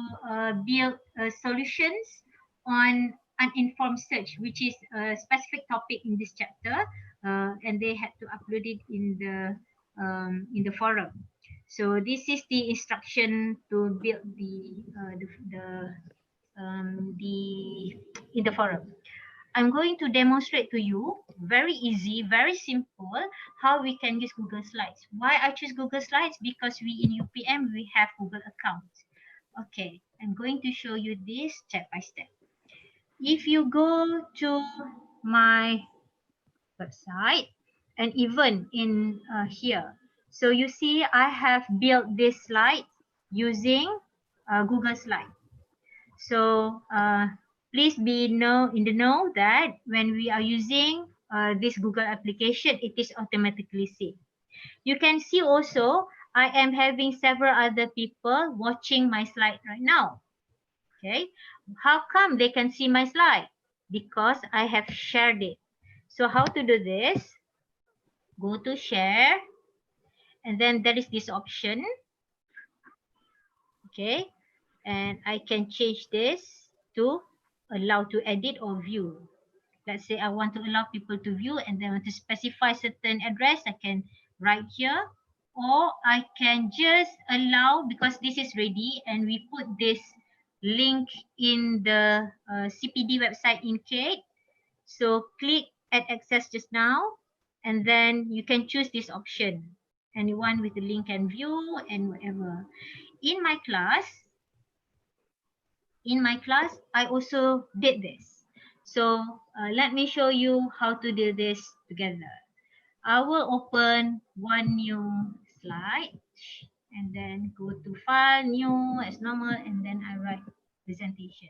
build solutions on uninformed search, which is a specific topic in this chapter, and they had to upload it in the forum. So this is the instruction to build in the forum. I'm going to demonstrate to you, very easy, very simple, how we can use Google Slides. Why I choose Google Slides? Because we in UPM, we have Google accounts. Okay, I'm going to show you this step by step. If you go to my website, and even in here, so you see I have built this slide using Google Slide. So please be in the know that when we are using this Google application, it is automatically saved. You can see also, I am having several other people watching my slide right now. Okay, how come they can see my slide? Because I have shared it. So how to do this? Go to share, and then there is this option. Okay, and I can change this to allow to edit or view. Let's say I want to allow people to view and then want to specify certain address, I can write here, or I can just allow, because this is ready and we put this link in the CPD website in CADe. So click add access just now, and then you can choose this option, anyone with the link and view and whatever. In my class, I also did this. So let me show you how to do this together. I will open one new slide and then go to file, new as normal, and then I write presentation.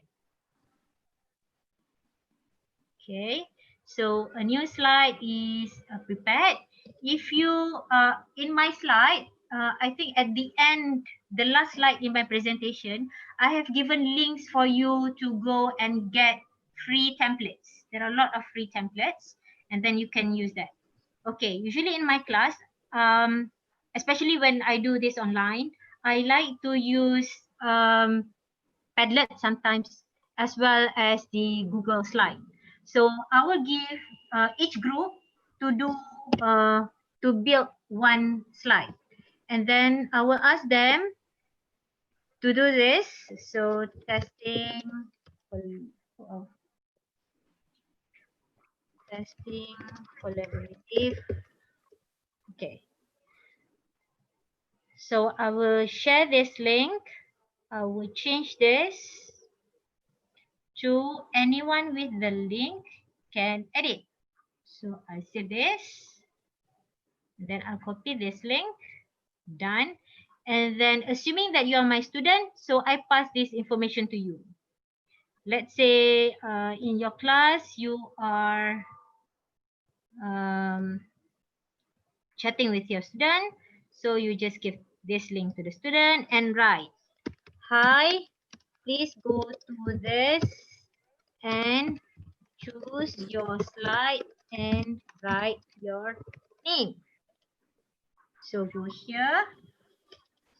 Okay, so a new slide is prepared. If you in my slide, I think at the end, the last slide in my presentation, I have given links for you to go and get free templates. There are a lot of free templates, and then you can use that. Okay, usually in my class, especially when I do this online, I like to use Padlet sometimes, as well as the Google slide. So I will give each group to do to build one slide, and then I will ask them to do this. So testing, testing collaborative. Okay. So I will share this link. I will change this to anyone with the link can edit. So I save this. Then I'll copy this link. Done. And then assuming that you are my student, so I pass this information to you. Let's say in your class, you are chatting with your student. So you just give this link to the student and write, hi, please go to this and choose your slide and write your name. So go here,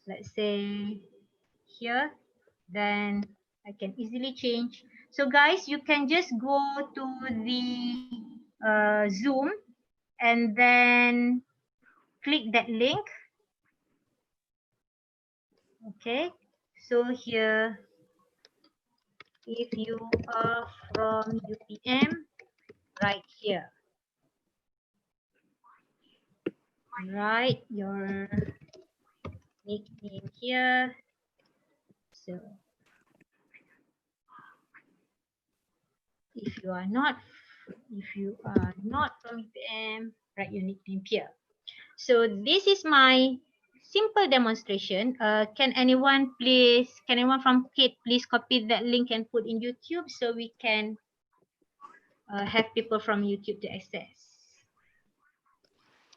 let's say here, then I can easily change. So guys, you can just go to the Zoom and then click that link. Okay, so here, if you are from UPM, right here, write your nickname here. So if you are not from UPM, write your nickname here. So this is my simple demonstration. Can anyone from CADe please copy that link and put in YouTube so we can have people from YouTube to access.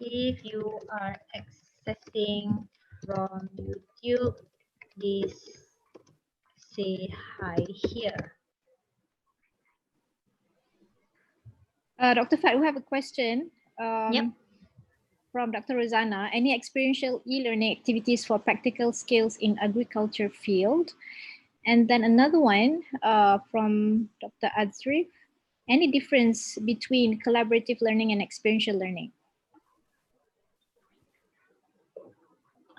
If you are accessing from YouTube, please say hi here. Dr. Fat, we have a question. Yep. From Dr. Rosanna. Any experiential e-learning activities for practical skills in agriculture field? And then another one from Dr. Azrif. Any difference between collaborative learning and experiential learning?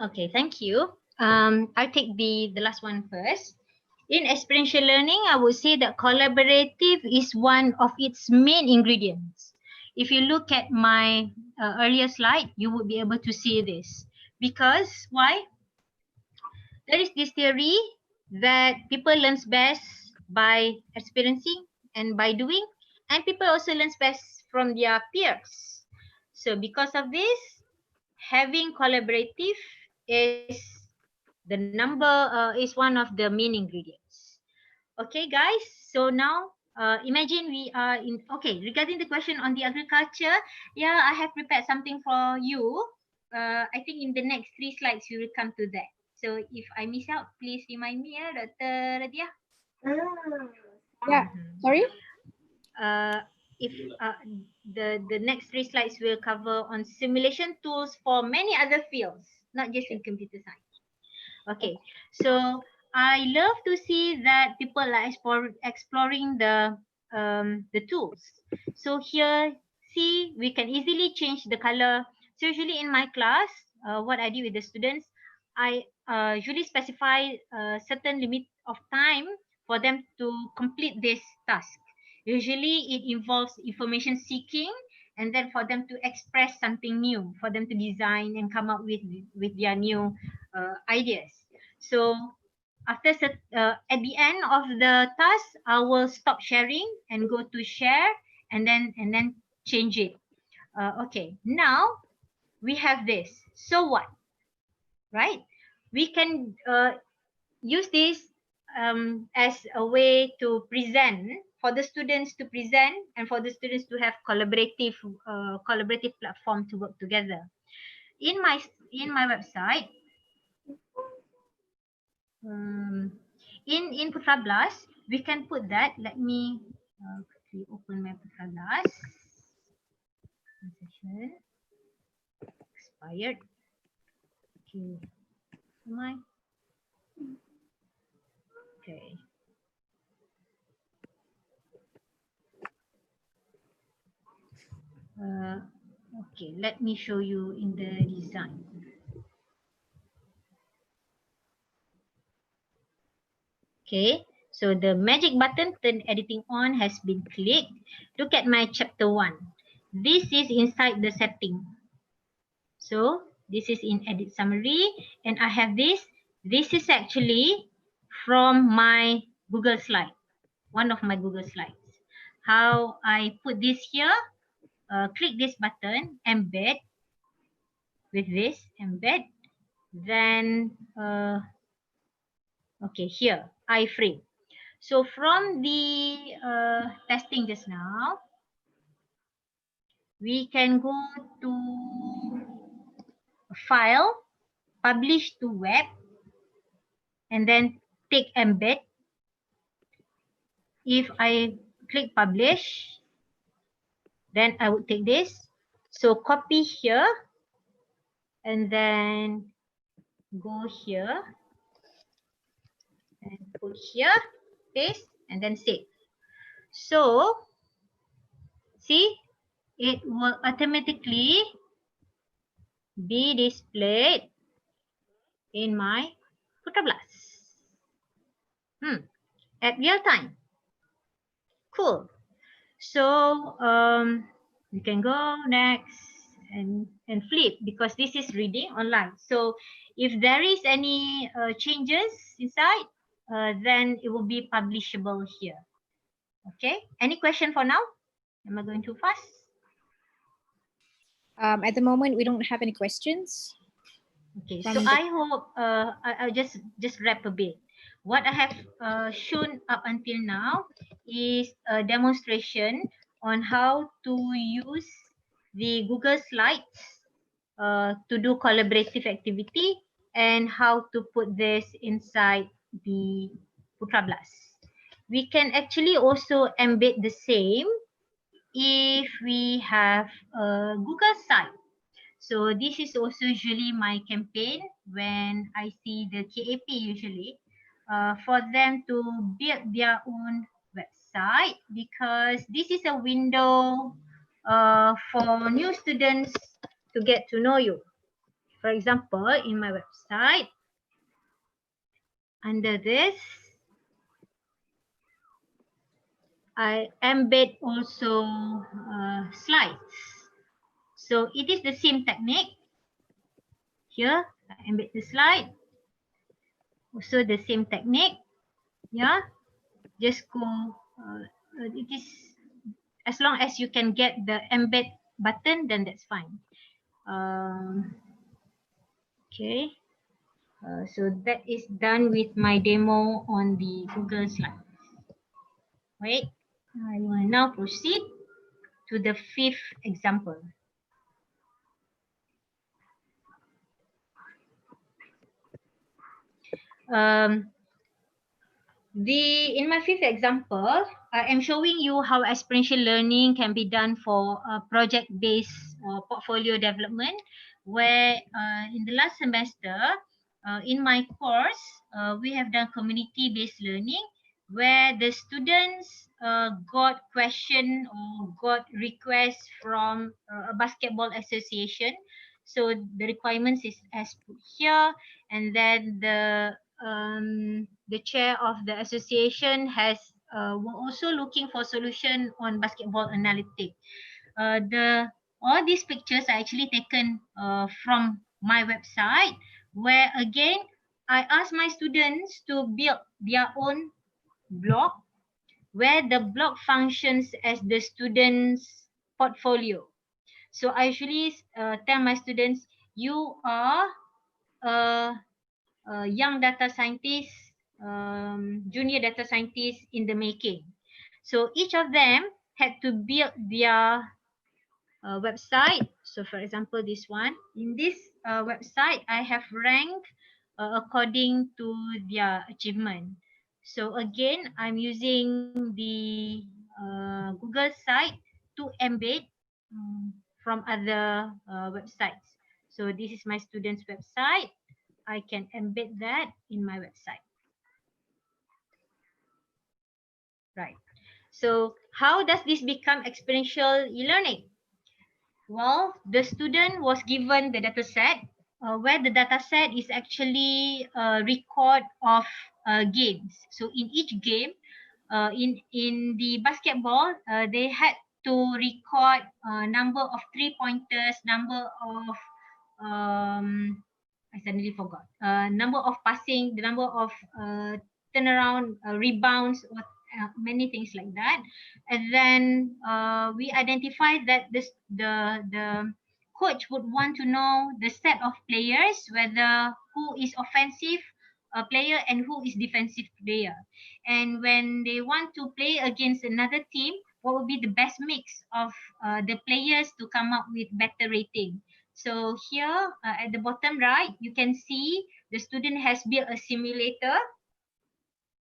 Okay, thank you. I'll take the last one first. In experiential learning, I would say that collaborative is one of its main ingredients. If you look at my earlier slide, you would be able to see this. Because why? There is this theory that people learn best by experiencing and by doing, and people also learn best from their peers. So because of this, having collaborative is is one of the main ingredients. Okay, guys. So now imagine we are in. Okay, regarding the question on the agriculture, yeah, I have prepared something for you. I think in the next 3 slides we will come to that. So if I miss out, please remind me, Dr. Radia. Yeah. Sorry. If the next 3 slides will cover on simulation tools for many other fields, not just in computer science. Okay, so I love to see that people are exploring the tools. So here, see, we can easily change the color. So usually in my class, what I do with the students, I usually specify a certain limit of time for them to complete this task. Usually it involves information seeking, and then for them to express something new, for them to design and come up with their new ideas. So after at the end of the task, I will stop sharing and go to share, and then change it. Okay, now we have this. So what? Right? We can use this as a way to present, for the students to present, and for the students to have collaborative platform to work together. In my website, in Putra Blast, we can put that. Let me quickly open my Putra Blast. Session expired. Okay, am I? Okay. Okay, let me show you in the design. Okay, so the magic button turn editing on has been clicked. Look at my chapter 1. This is inside the setting. So this is in edit summary and I have this. This is actually from my Google slide, one of my Google slides. How I put this here, click this button, embed with this, embed. Then, okay, here, iframe. So from the testing just now, we can go to file, publish to web, and then take embed. If I click publish, then I would take this. So copy here, and then go here, and put here, paste, and then save. So, see, it will automatically be displayed in my Blast. At real time. Cool. So you can go next and flip because this is reading online. So if there is any changes inside, then it will be publishable here. Okay. Any question for now? Am I going too fast? At the moment, we don't have any questions. Okay, so I hope I'll just wrap a bit. What I have shown up until now is a demonstration on how to use the Google Slides to do collaborative activity and how to put this inside the Blast. We can actually also embed the same if we have a Google site. So this is also usually my campaign when I see the CAP usually for them to build their own website because this is a window for new students to get to know you. For example, in my website, under this, I embed also slides. So it is the same technique. Here, I embed the slide. Also the same technique. Yeah, just go. It is as long as you can get the embed button, then that's fine. Okay. So that is done with my demo on the Google slide. Wait, I will now proceed to the 5th example. In my 5th example, I am showing you how experiential learning can be done for project-based portfolio development, where in the last semester, in my course, we have done community-based learning, where the students got question or got requests from a basketball association. So the requirements is as put here, and then the chair of the association has were also looking for solution on basketball analytics. All these pictures are actually taken from my website, where again I ask my students to build their own blog, where the blog functions as the students' portfolio. So I usually tell my students, you are a young data scientist, junior data scientist in the making. So each of them had to build their website. So for example, this one. In this website, I have ranked according to their achievement. So again, I'm using the Google site to embed from other websites. So this is my student's website. I can embed that in my website. Right. So how does this become experiential e-learning? Well, the student was given the data set where the data set is actually a record of games. So in each game, in the basketball, they had to record number of 3-pointers, number of I suddenly forgot number of passing, the number of turnaround, rebounds, or many things like that. And then we identified that the coach would want to know the set of players, whether who is offensive player and who is defensive player. And when they want to play against another team, what would be the best mix of the players to come up with better rating. So here at the bottom right, you can see the student has built a simulator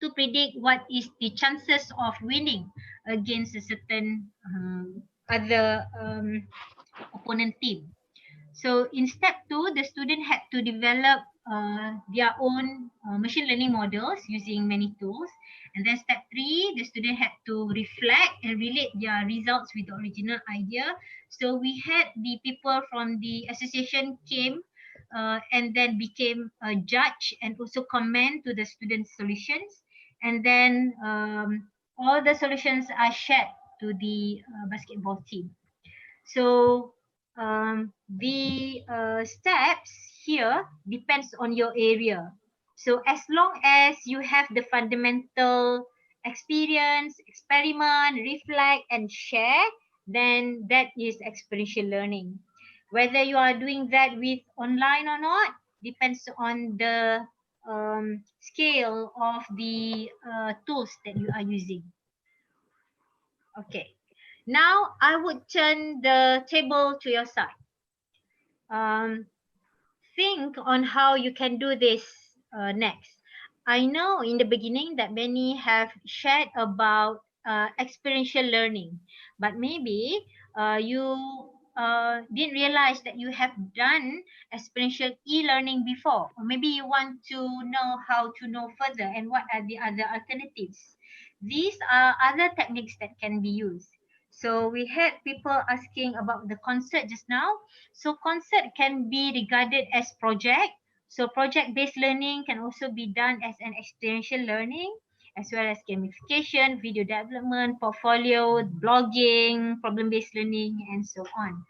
to predict what is the chances of winning against a certain other opponent team. So in step 2, the student had to develop their own machine learning models using many tools. And then step 3, the student had to reflect and relate their results with the original idea. So we had the people from the association came and then became a judge and also comment to the students' solutions. And then all the solutions are shared to the basketball team. So the steps here depends on your area. So as long as you have the fundamental experience, experiment, reflect, and share, then that is experiential learning. Whether you are doing that with online or not depends on the scale of the tools that you are using. Okay. Now I would turn the table to your side. Think on how you can do this next. I know in the beginning that many have shared about experiential learning, but maybe you didn't realize that you have done experiential e-learning before, or maybe you want to know how to know further and what are the other alternatives. These are other techniques that can be used. So we had people asking about the concert just now. So concert can be regarded as project. So project-based learning can also be done as an experiential learning, as well as gamification, video development, portfolio, blogging, problem-based learning, and so on.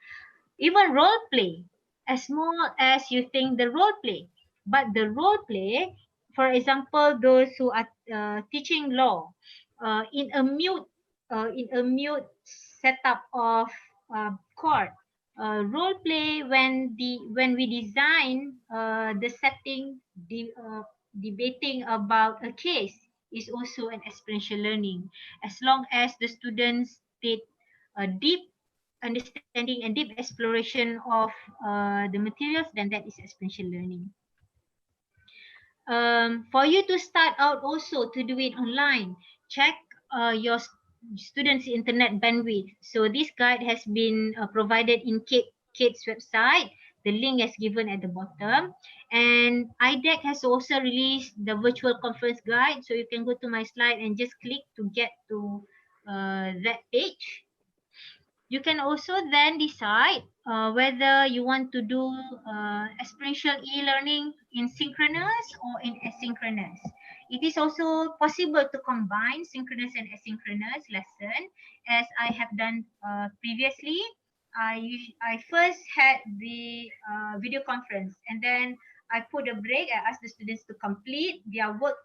Even role play, as small as you think the role play. But the role play, for example, those who are teaching law, in a mute setup of court, role play when we design the setting, debating about a case is also an experiential learning, as long as the students did a deep understanding and deep exploration of the materials, then that is experiential learning. For you to start out also to do it online, check your students' internet bandwidth. So this guide has been provided in CADe's website. The link is given at the bottom. And IDEC has also released the virtual conference guide. So you can go to my slide and just click to get to that page. You can also then decide whether you want to do experiential e-learning in synchronous or in asynchronous. It is also possible to combine synchronous and asynchronous lesson, as I have done previously. I first had the video conference, and then I put a break. I asked the students to complete their work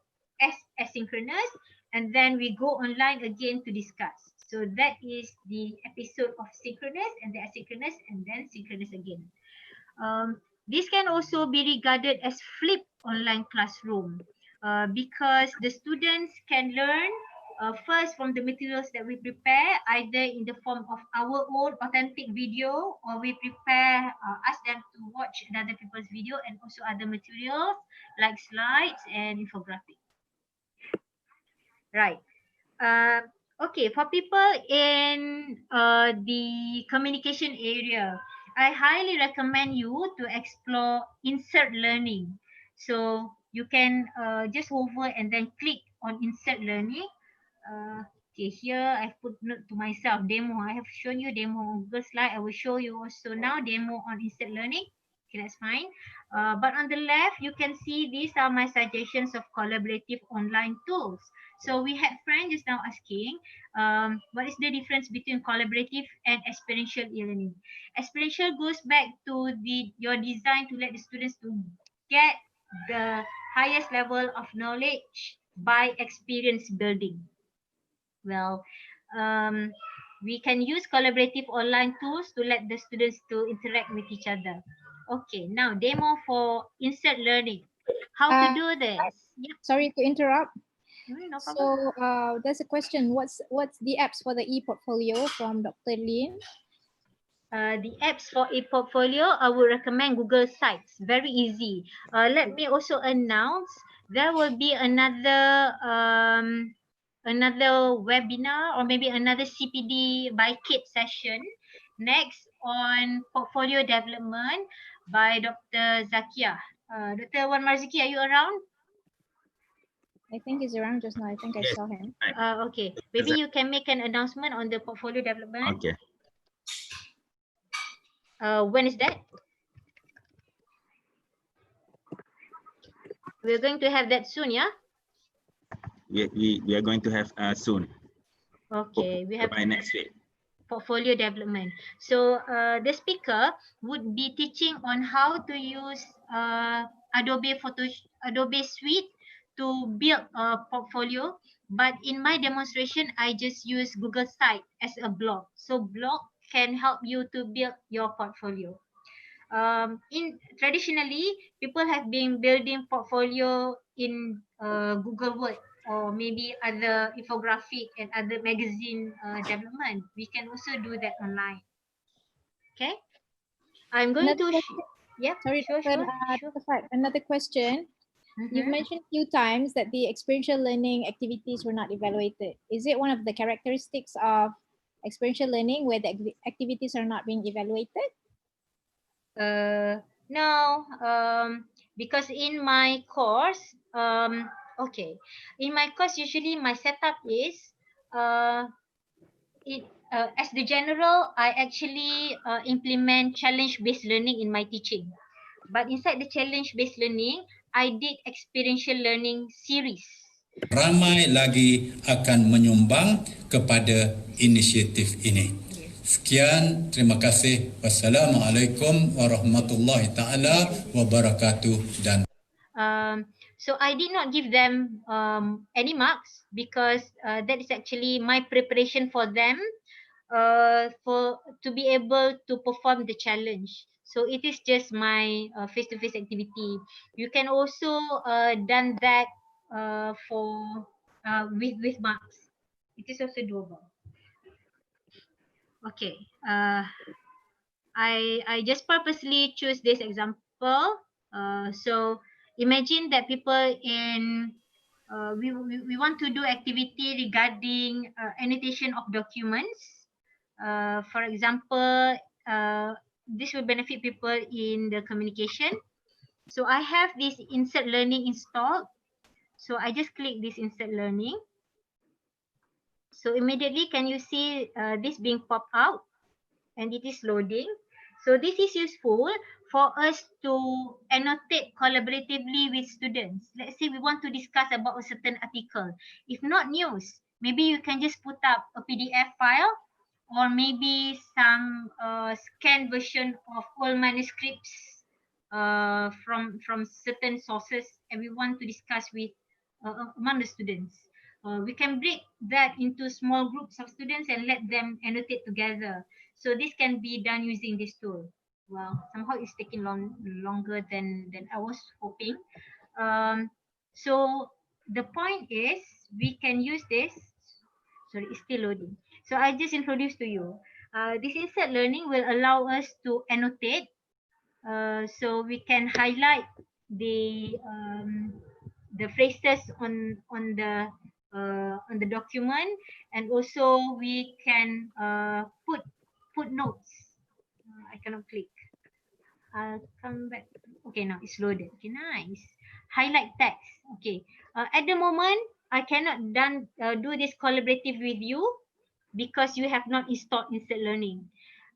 as asynchronous, and then we go online again to discuss. So that is the episode of synchronous and the asynchronous, and then synchronous again. This can also be regarded as flipped online classroom because the students can learn first from the materials that we prepare, either in the form of our own authentic video, or we prepare, ask them to watch other people's video, and also other materials like slides and infographic. Right. Okay, for people in the communication area, I highly recommend you to explore insert learning. So you can just hover and then click on insert learning. Okay, here I've put note to myself, demo. I have shown you demo on Google slide. I will show you also now demo on insert learning. Okay, that's fine. But on the left, you can see these are my suggestions of collaborative online tools. So we had friends just now asking, what is the difference between collaborative and experiential e-learning? Experiential goes back to your design to let the students to get the highest level of knowledge by experience building. Well, we can use collaborative online tools to let the students to interact with each other. Okay, now demo for insert learning. How to do this? Yep. Sorry to interrupt. No problem. So there's a question. What's the apps for the e-portfolio from Dr. Lin? The apps for e-portfolio, I would recommend Google Sites. Very easy. Let me also announce there will be another webinar or maybe another CPD by CADe session next on portfolio development by Dr. Zakia. Dr. Wan Marzuki, are you around? I think he's around just now. I think I Yes. saw him. Okay. Maybe you can make an announcement on the portfolio development. Okay. When is that? We're going to have that soon, yeah? We are going to have soon. Okay, we have By next week. portfolio development. So the speaker would be teaching on how to use Adobe Suite to build a portfolio. But in my demonstration, I just use Google Site as a blog. So blog can help you to build your portfolio. Traditionally, people have been building portfolio in Google Word or maybe other infographic and other magazine development. We can also do that online. Okay, I'm going Another to. question. Yep. Sorry, Sure. Dr. Fat, another question. You've mentioned a few times that the experiential learning activities were not evaluated. Is it one of the characteristics of experiential learning where the activities are not being evaluated? No, because in my course, okay, in my course usually my setup is as the general, I actually implement challenge-based learning in my teaching. But inside the challenge-based learning, I did experiential learning series. Ramai lagi akan menyumbang kepada inisiatif ini. Sekian, terima kasih. Wassalamualaikum warahmatullahi taala wabarakatuh dan So I did not give them any marks because that is actually my preparation for them to be able to perform the challenge. So it is just my face-to-face activity. You can also done that with marks. It is also doable. Okay. I just purposely choose this example. So imagine that people in we want to do activity regarding annotation of documents. For example, this will benefit people in the communication. So I have this insert learning installed. So I just click this insert learning. So immediately can you see this being popped out and it is loading. So this is useful for us to annotate collaboratively with students. Let's say we want to discuss about a certain article. If not news, maybe you can just put up a PDF file or maybe some scanned version of all manuscripts from certain sources and we want to discuss with among the students. We can break that into small groups of students and let them annotate together. So this can be done using this tool. Well, somehow it's taking longer than I was hoping. So the point is we can use this. Sorry, it's still loading. So I just introduced to you. This insert learning will allow us to annotate. So we can highlight the phrases on the document, and also we can put notes. I cannot click. I'll come back. Okay, now it's loaded. Okay, nice. Highlight text. Okay. At the moment, I cannot do this collaborative with you because you have not installed insert learning.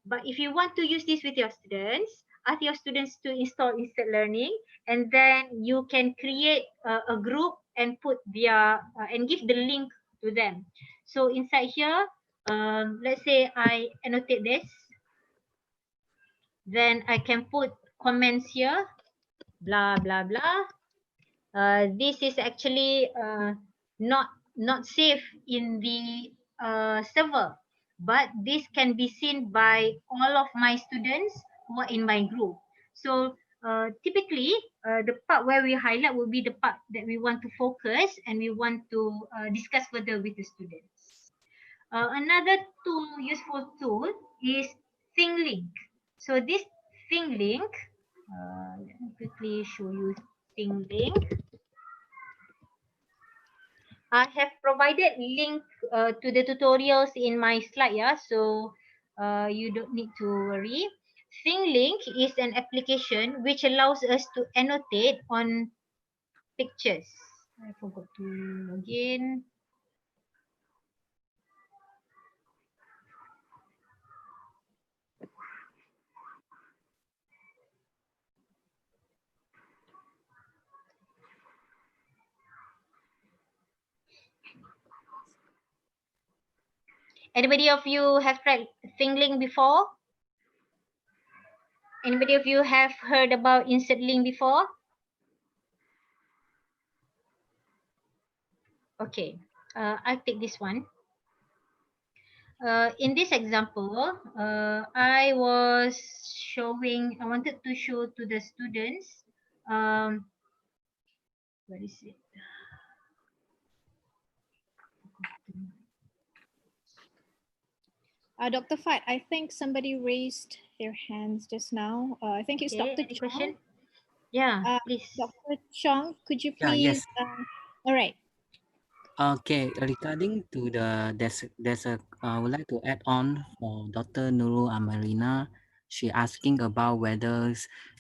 But if you want to use this with your students, ask your students to install Insert Learning, and then you can create a group and put their and give the link to them. So inside here, let's say I annotate this, then I can put comments here, blah blah blah. This is actually not safe in the server, but this can be seen by all of my students who are in my group. So typically, the part where we highlight will be the part that we want to focus and we want to discuss further with the students. Another useful tool is ThingLink. So this ThingLink, let me quickly show you ThingLink. I have provided link to the tutorials in my slide, yeah, so you don't need to worry. ThingLink is an application which allows us to annotate on pictures. I forgot to log in. Anybody of you have tried ThingLink before? Anybody of you have heard about Insert Link before? Okay, I'll take this one. In this example, I wanted to show to the students, where is it? Dr. Fat, I think somebody raised their hands just now. I think it's Dr. Any Chong. question? Yeah, please. Dr. Chong, could you Yeah, please? yes. All right. Okay, regarding to there's a I would like to add on for Dr. Nurul Amarina. She asking about whether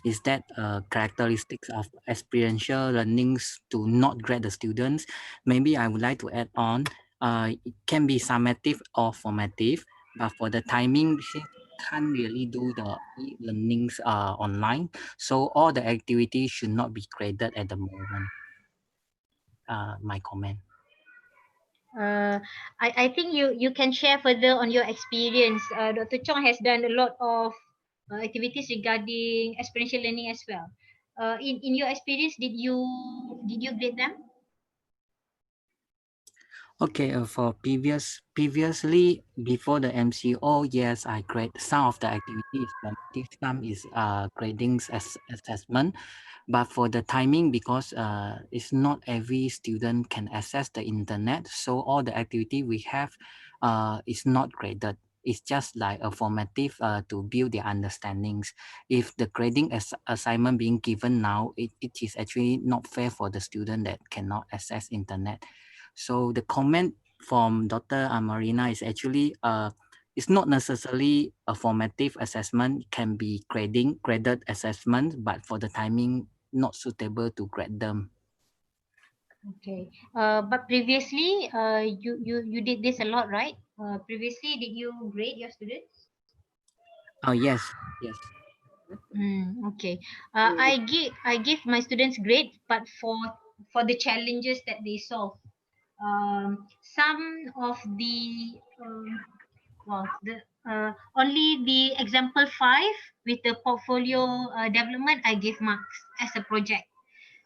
is that characteristics of experiential learnings to not grade the students. Maybe I would like to add on. It can be summative or formative, but for the timing, she can't really do the e-learnings online. So all the activities should not be graded at the moment. My comment. I think you can share further on your experience. Dr. Chong has done a lot of activities regarding experiential learning as well. In your experience, did you grade them? Okay, for previously before the MCO, yes, I grade some of the activities. Formative some is grading assessment, but for the timing, because it's not every student can access the internet, so all the activity we have is not graded. It's just like a formative to build their understandings. If the grading assignment being given now, it is actually not fair for the student that cannot access internet. So the comment from Dr. Amarina is actually it's not necessarily a formative assessment, can be graded assessment, but for the timing, not suitable to grade them. Okay. But previously, you did this a lot, right? Previously, did you grade your students? Oh yes, yes. Okay. I give my students grade, but for the challenges that they solve. Some of the only the example 5 with the portfolio development, I give marks as a project.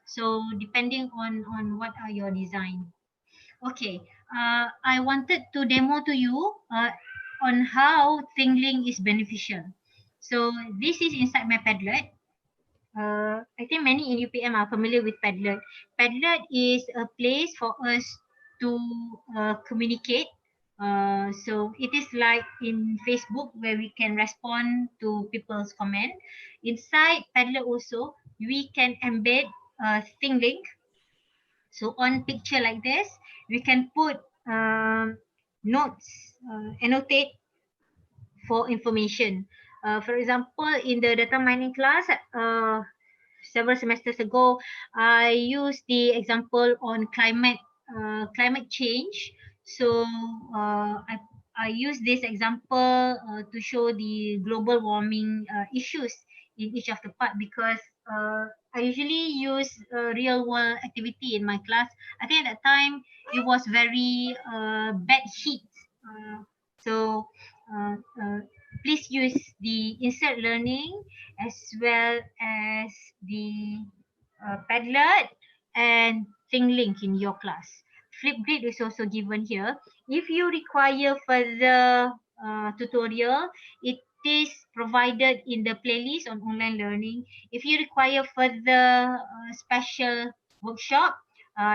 So depending on what are your design. Okay. I wanted to demo to you on how ThingLink is beneficial. So this is inside my Padlet. I think many in UPM are familiar with Padlet. Padlet is a place for us to communicate. So it is like in Facebook where we can respond to people's comment. Inside Padlet also, we can embed ThingLink. So on picture like this, we can put notes, annotate for information. For example, in the data mining class, several semesters ago, I used the example on climate change. So I use this example to show the global warming issues in each of the part, because I usually use real world activity in my class. I think at that time it was very bad heat. So please use the insert learning as well as the Padlet and ThinkLink in your class. Flipgrid is also given here. If you require further tutorial, it is provided in the playlist on online learning. If you require further special workshop,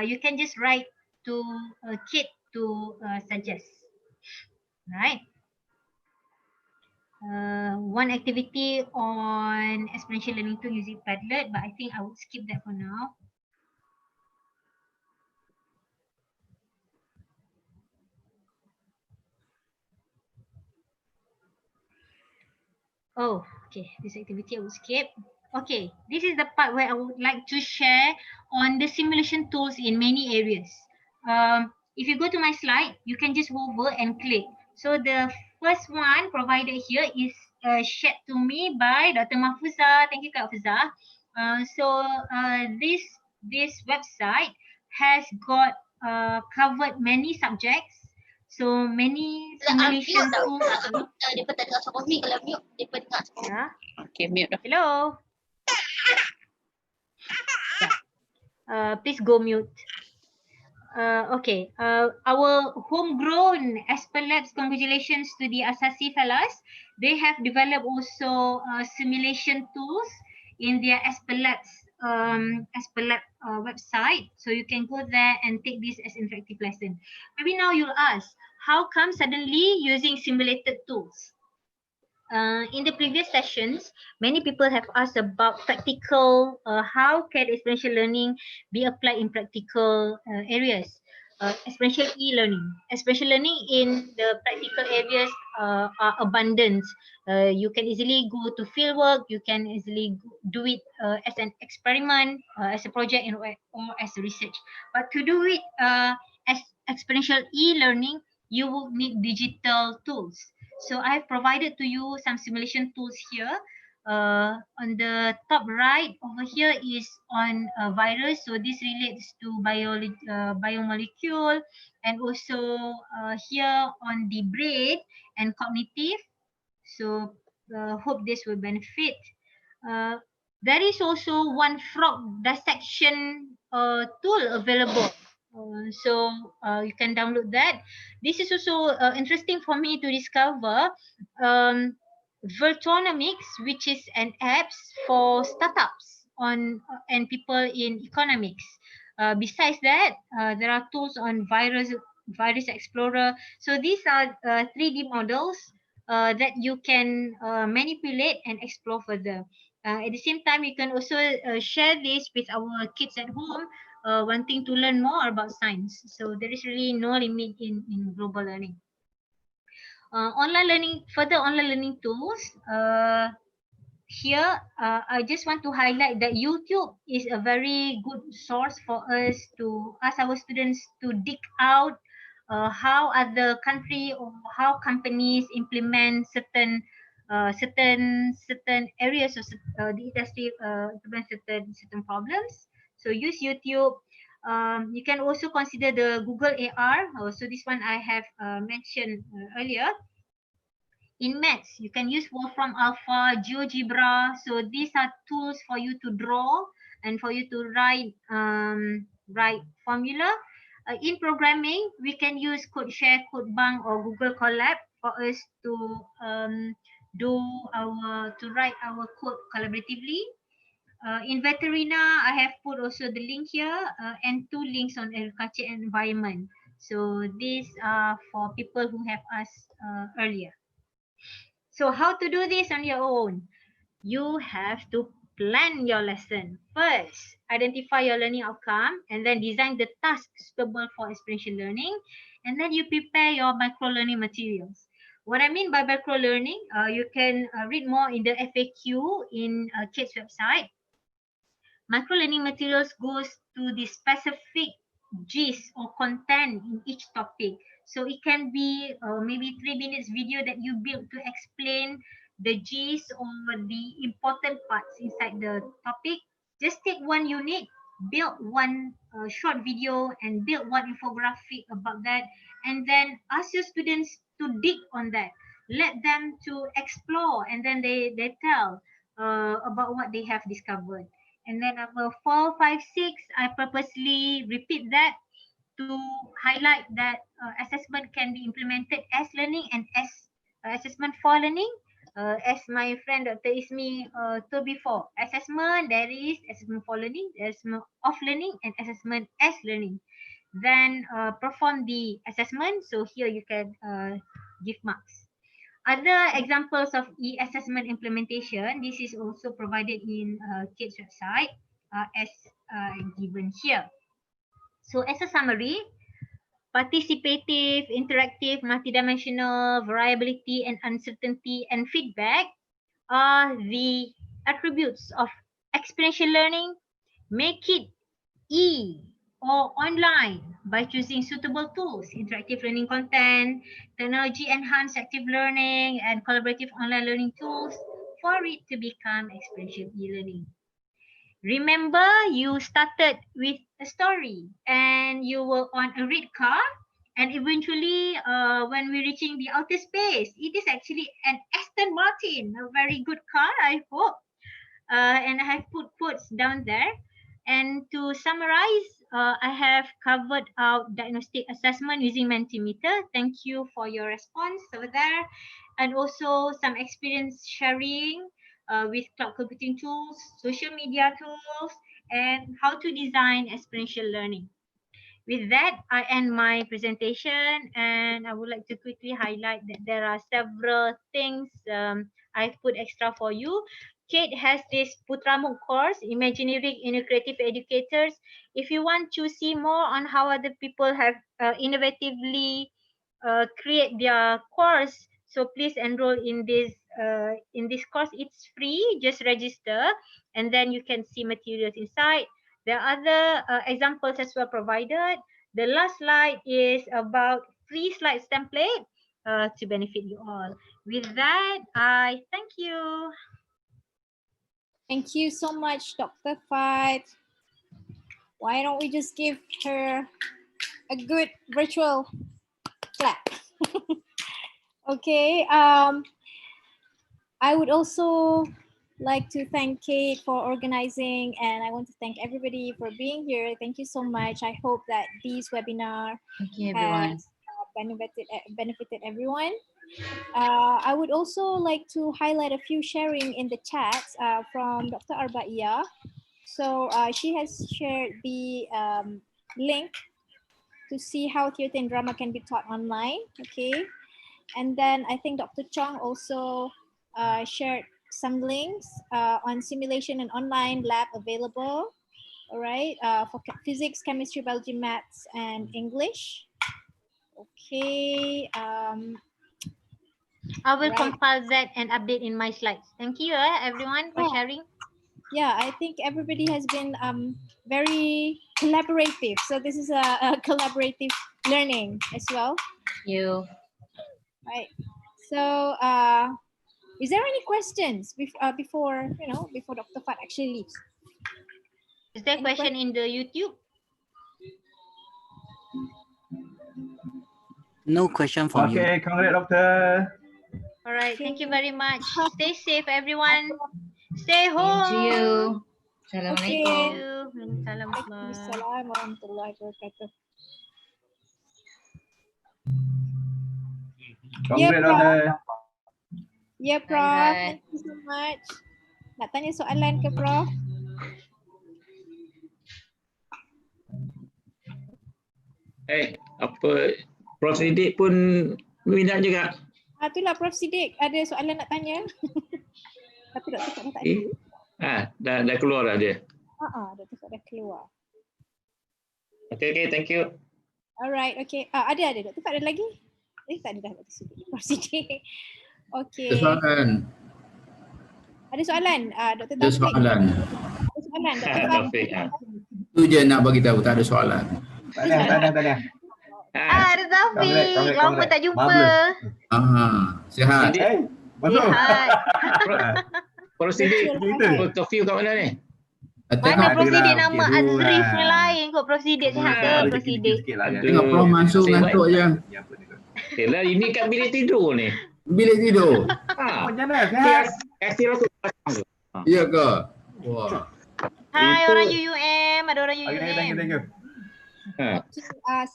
you can just write to Kit to suggest. Right. One activity on experiential learning tool using Padlet, but I think I would skip that for now. Oh, okay. This activity I will skip. Okay, this is the part where I would like to share on the simulation tools in many areas. If you go to my slide, you can just hover and click. So the first one provided here is shared to me by Dr. Mahfuza. Thank you, Kak Mahfuza. This website has got covered many subjects. So many simulation tools. Yeah. Okay, mute dah. Hello. Please go mute. Okay. Our homegrown Asper Labs, congratulations to the Asasi fellas. They have developed also simulation tools in their Asper Labs website. So you can go there and take this as interactive lesson. Maybe now you'll ask, how come suddenly using simulated tools? In the previous sessions, many people have asked about practical, how can experiential learning be applied in practical areas, experiential e-learning. Experiential learning in the practical areas are abundant. You can easily go to fieldwork, you can easily do it as an experiment, as a project, or as a research. But to do it as experiential e-learning, you will need digital tools. So I have provided to you some simulation tools here. On the top right over here is on a virus. So this relates to biomolecule, and also here on the brain and cognitive. So hope this will benefit. There is also one frog dissection tool available. You can download that. This is also interesting for me to discover. Virtuonomics, which is an apps for startups and people in economics. Besides that, there are tools on virus explorer. So these are 3D models that you can manipulate and explore further. At the same time, you can also share this with our kids at home wanting to learn more about science. So there is really no limit in global learning. Further online learning tools. Here, I just want to highlight that YouTube is a very good source for us to ask our students to dig out how other country or how companies implement certain areas of the industry, implement certain problems. So use YouTube. You can also consider the Google AR. So this one I have mentioned earlier. In maths, you can use Wolfram Alpha, GeoGebra. So these are tools for you to draw and for you to write formula. In programming, we can use CodeShare, CodeBank, or Google Colab for us to write our code collaboratively. In Veterina, I have put also the link here and 2 links on agriculture and environment. So these are for people who have asked earlier. So how to do this on your own? You have to plan your lesson. First, identify your learning outcome and then design the task suitable for experiential learning. And then you prepare your micro-learning materials. What I mean by micro-learning, you can read more in the FAQ in CADe's website. Micro-learning materials goes to the specific gist or content in each topic. So it can be maybe 3 minutes video that you build to explain the gist or the important parts inside the topic. Just take one unit, build one short video and build one infographic about that, and then ask your students to dig on that. Let them to explore, and then they tell about what they have discovered. And then number 4, 5, 6, I purposely repeat that to highlight that assessment can be implemented as learning and as assessment for learning. As my friend Dr. Ismi told before, assessment, there is assessment for learning, assessment of learning, and assessment as learning. Then perform the assessment. So here you can give marks. Other examples of e-assessment implementation, this is also provided in CADe's website as given here. So as a summary, participative, interactive, multidimensional, variability and uncertainty and feedback are the attributes of experiential learning. Make it e or online by choosing suitable tools, interactive learning content, technology enhanced active learning and collaborative online learning tools for it to become experiential e-learning. Remember, you started with a story and you were on a red car, and eventually when we're reaching the outer space, it is actually an Aston Martin, a very good car, I hope. And I have put quotes down there. And to summarize, I have covered out diagnostic assessment using Mentimeter. Thank you for your response over there. And also some experience sharing with cloud computing tools, social media tools, and how to design experiential learning. With that, I end my presentation, and I would like to quickly highlight that there are several things I've put extra for you. CADe has this Putramuk course, Imagineering Integrative Educators. If you want to see more on how other people have innovatively create their course, so please enroll in this course. It's free, just register, and then you can see materials inside. There are other examples as well provided. The last slide is about free slides template to benefit you all. With that, I thank you. Thank you so much, Dr. Fat. Why don't we just give her a good virtual clap? Okay. I would also like to thank CADe for organizing, and I want to thank everybody for being here. Thank you so much. I hope that this webinar has benefited everyone. I would also like to highlight a few sharing in the chat from Dr. Arbaiya. So she has shared the link to see how theater and drama can be taught online. Okay. And then I think Dr. Chong also shared some links on simulation and online lab available. All right, for physics, chemistry, biology, maths, and English. Okay. I will compile that and update in my slides. Thank you, everyone, for sharing. Yeah, I think everybody has been very collaborative. So this is a collaborative learning as well. Thank you. Right. So, is there any questions before Dr. Fat actually leaves? Is there a question in the YouTube? No question from you. Okay, congrats, doctor. All right, thank you very much. Stay safe, everyone. Stay home. Thank you. Assalamualaikum. Assalamualaikum. Assalamualaikum warahmatullahi wabarakatuh. Congrats, doctor. Ya, Prof. Thank you so much. Nak tanya soalan ke, Prof? Apa Prof Sidik pun minat juga. Itulah Prof Sidik ada soalan nak tanya. Tapi Dr. Fat dah tak ada. Dah keluar dah dia. Dr. Fat dah keluar. Okay, thank you. Alright, okay. Ada. Dr. Fat ada lagi? Tak ada dah Dr. Sidik. Prof Sidik. Okay. Ada soalan? Dr. Ada soalan. Ada soalan, Dr. Fat. Itu je nak bagi tahu, tak ada soalan. Tak ada. Ada Taufik. Lama tak jumpa. Sehat. Masuk. Prosedik Virtual curfew kat mana ni? Mana Prosedik nama Okey, dulu Azrif lah. yang lain kot. Prosedik sihat ke Ada Prosedik? sikit lah kan. Tengok Prof masuk ngantuk je. Okay lah, ini kat bilik tidur ni. Bilik tidur. Macam mana? Sihat? Kasih rasa. Ya ke? Wah. Hai Itu- orang UUM. Ada orang UUM. Okay, thank you.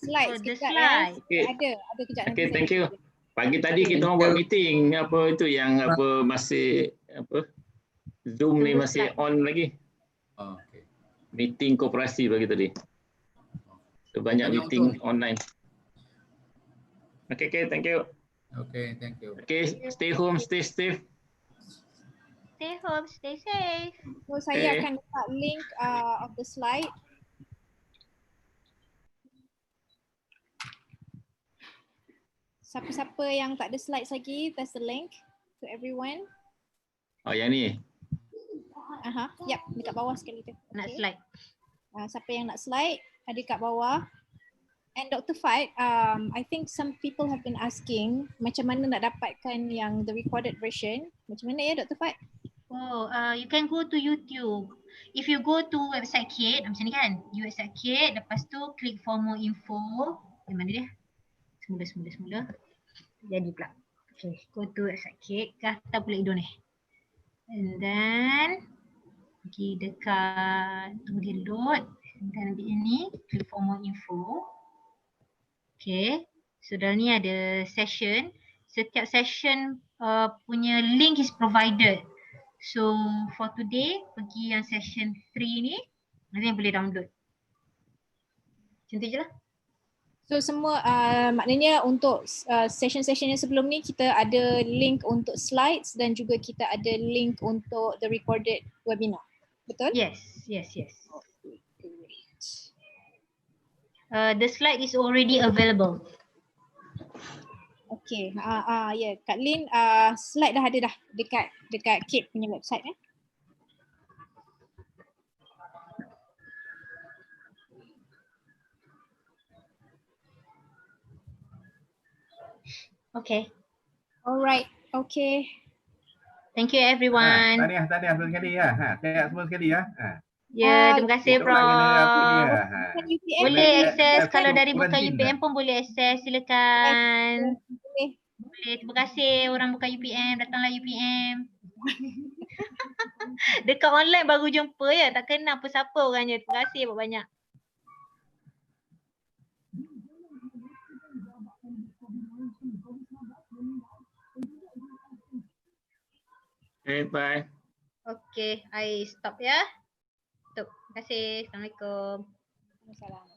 Slide Oh, the sekejap slide. Okay. Ada kejap nanti. Okay, saya thank you. tunjuk. Pagi tadi kita orang buat meeting apa itu yang apa masih apa Zoom ni masih on lagi. Okay. Meeting koperasi pagi tadi. So, banyak meeting online. Okay, thank you. Okay, thank you. Okay, stay home, stay safe. Stay home, stay safe. So saya Okay. akan letak link of the slide. Siapa-siapa yang tak ada slides lagi, there's the link to everyone. Oh, yang ni. Yep, dekat bawah sekali tu. Nak Okay. slide. Siapa yang nak slide, ada kat bawah. And Dr. Fad, I think some people have been asking macam mana nak dapatkan yang the recorded version. Macam mana ya Dr. Fad? Oh, you can go to YouTube. If you go to website CADe, macam ni kan? You website CADe, lepas tu click for more info. Yang mana dia? Semula. Jadi pula. Okay, go to website CADe. Kata pula hidung ni. And then, pergi dekat, tunggu dia load. And then ambil ini, click for more info. Okay, so dalam ni ada session. Setiap session punya link is provided. So for today, pergi yang session 3 ni, nanti yang boleh download. Macam tu je lah. So semua maknanya untuk session-session yang sebelum ni kita ada link untuk slides dan juga kita ada link untuk the recorded webinar. Betul? Yes. The slide is already available. Okay, ya, Kak Lin, slide dah ada dah dekat CADe punya website eh. Okay. Alright, okay. Thank you everyone. Tahniah semua sekali ya. Sihat semua sekali ya. Ya, terima kasih Besok lah kena apa ni Prof. ya. UPM Boleh Kena akses kalau dari bukan quarantine UPM pun boleh akses, silakan. Boleh. Boleh, terima kasih orang bukan UPM, datanglah UPM. Dekat online baru jumpa ya, tak kenal apa siapa orangnya. Terima kasih banyak. Okay, bye. Okay, I stop ya. Terima kasih. Assalamualaikum. Assalamualaikum.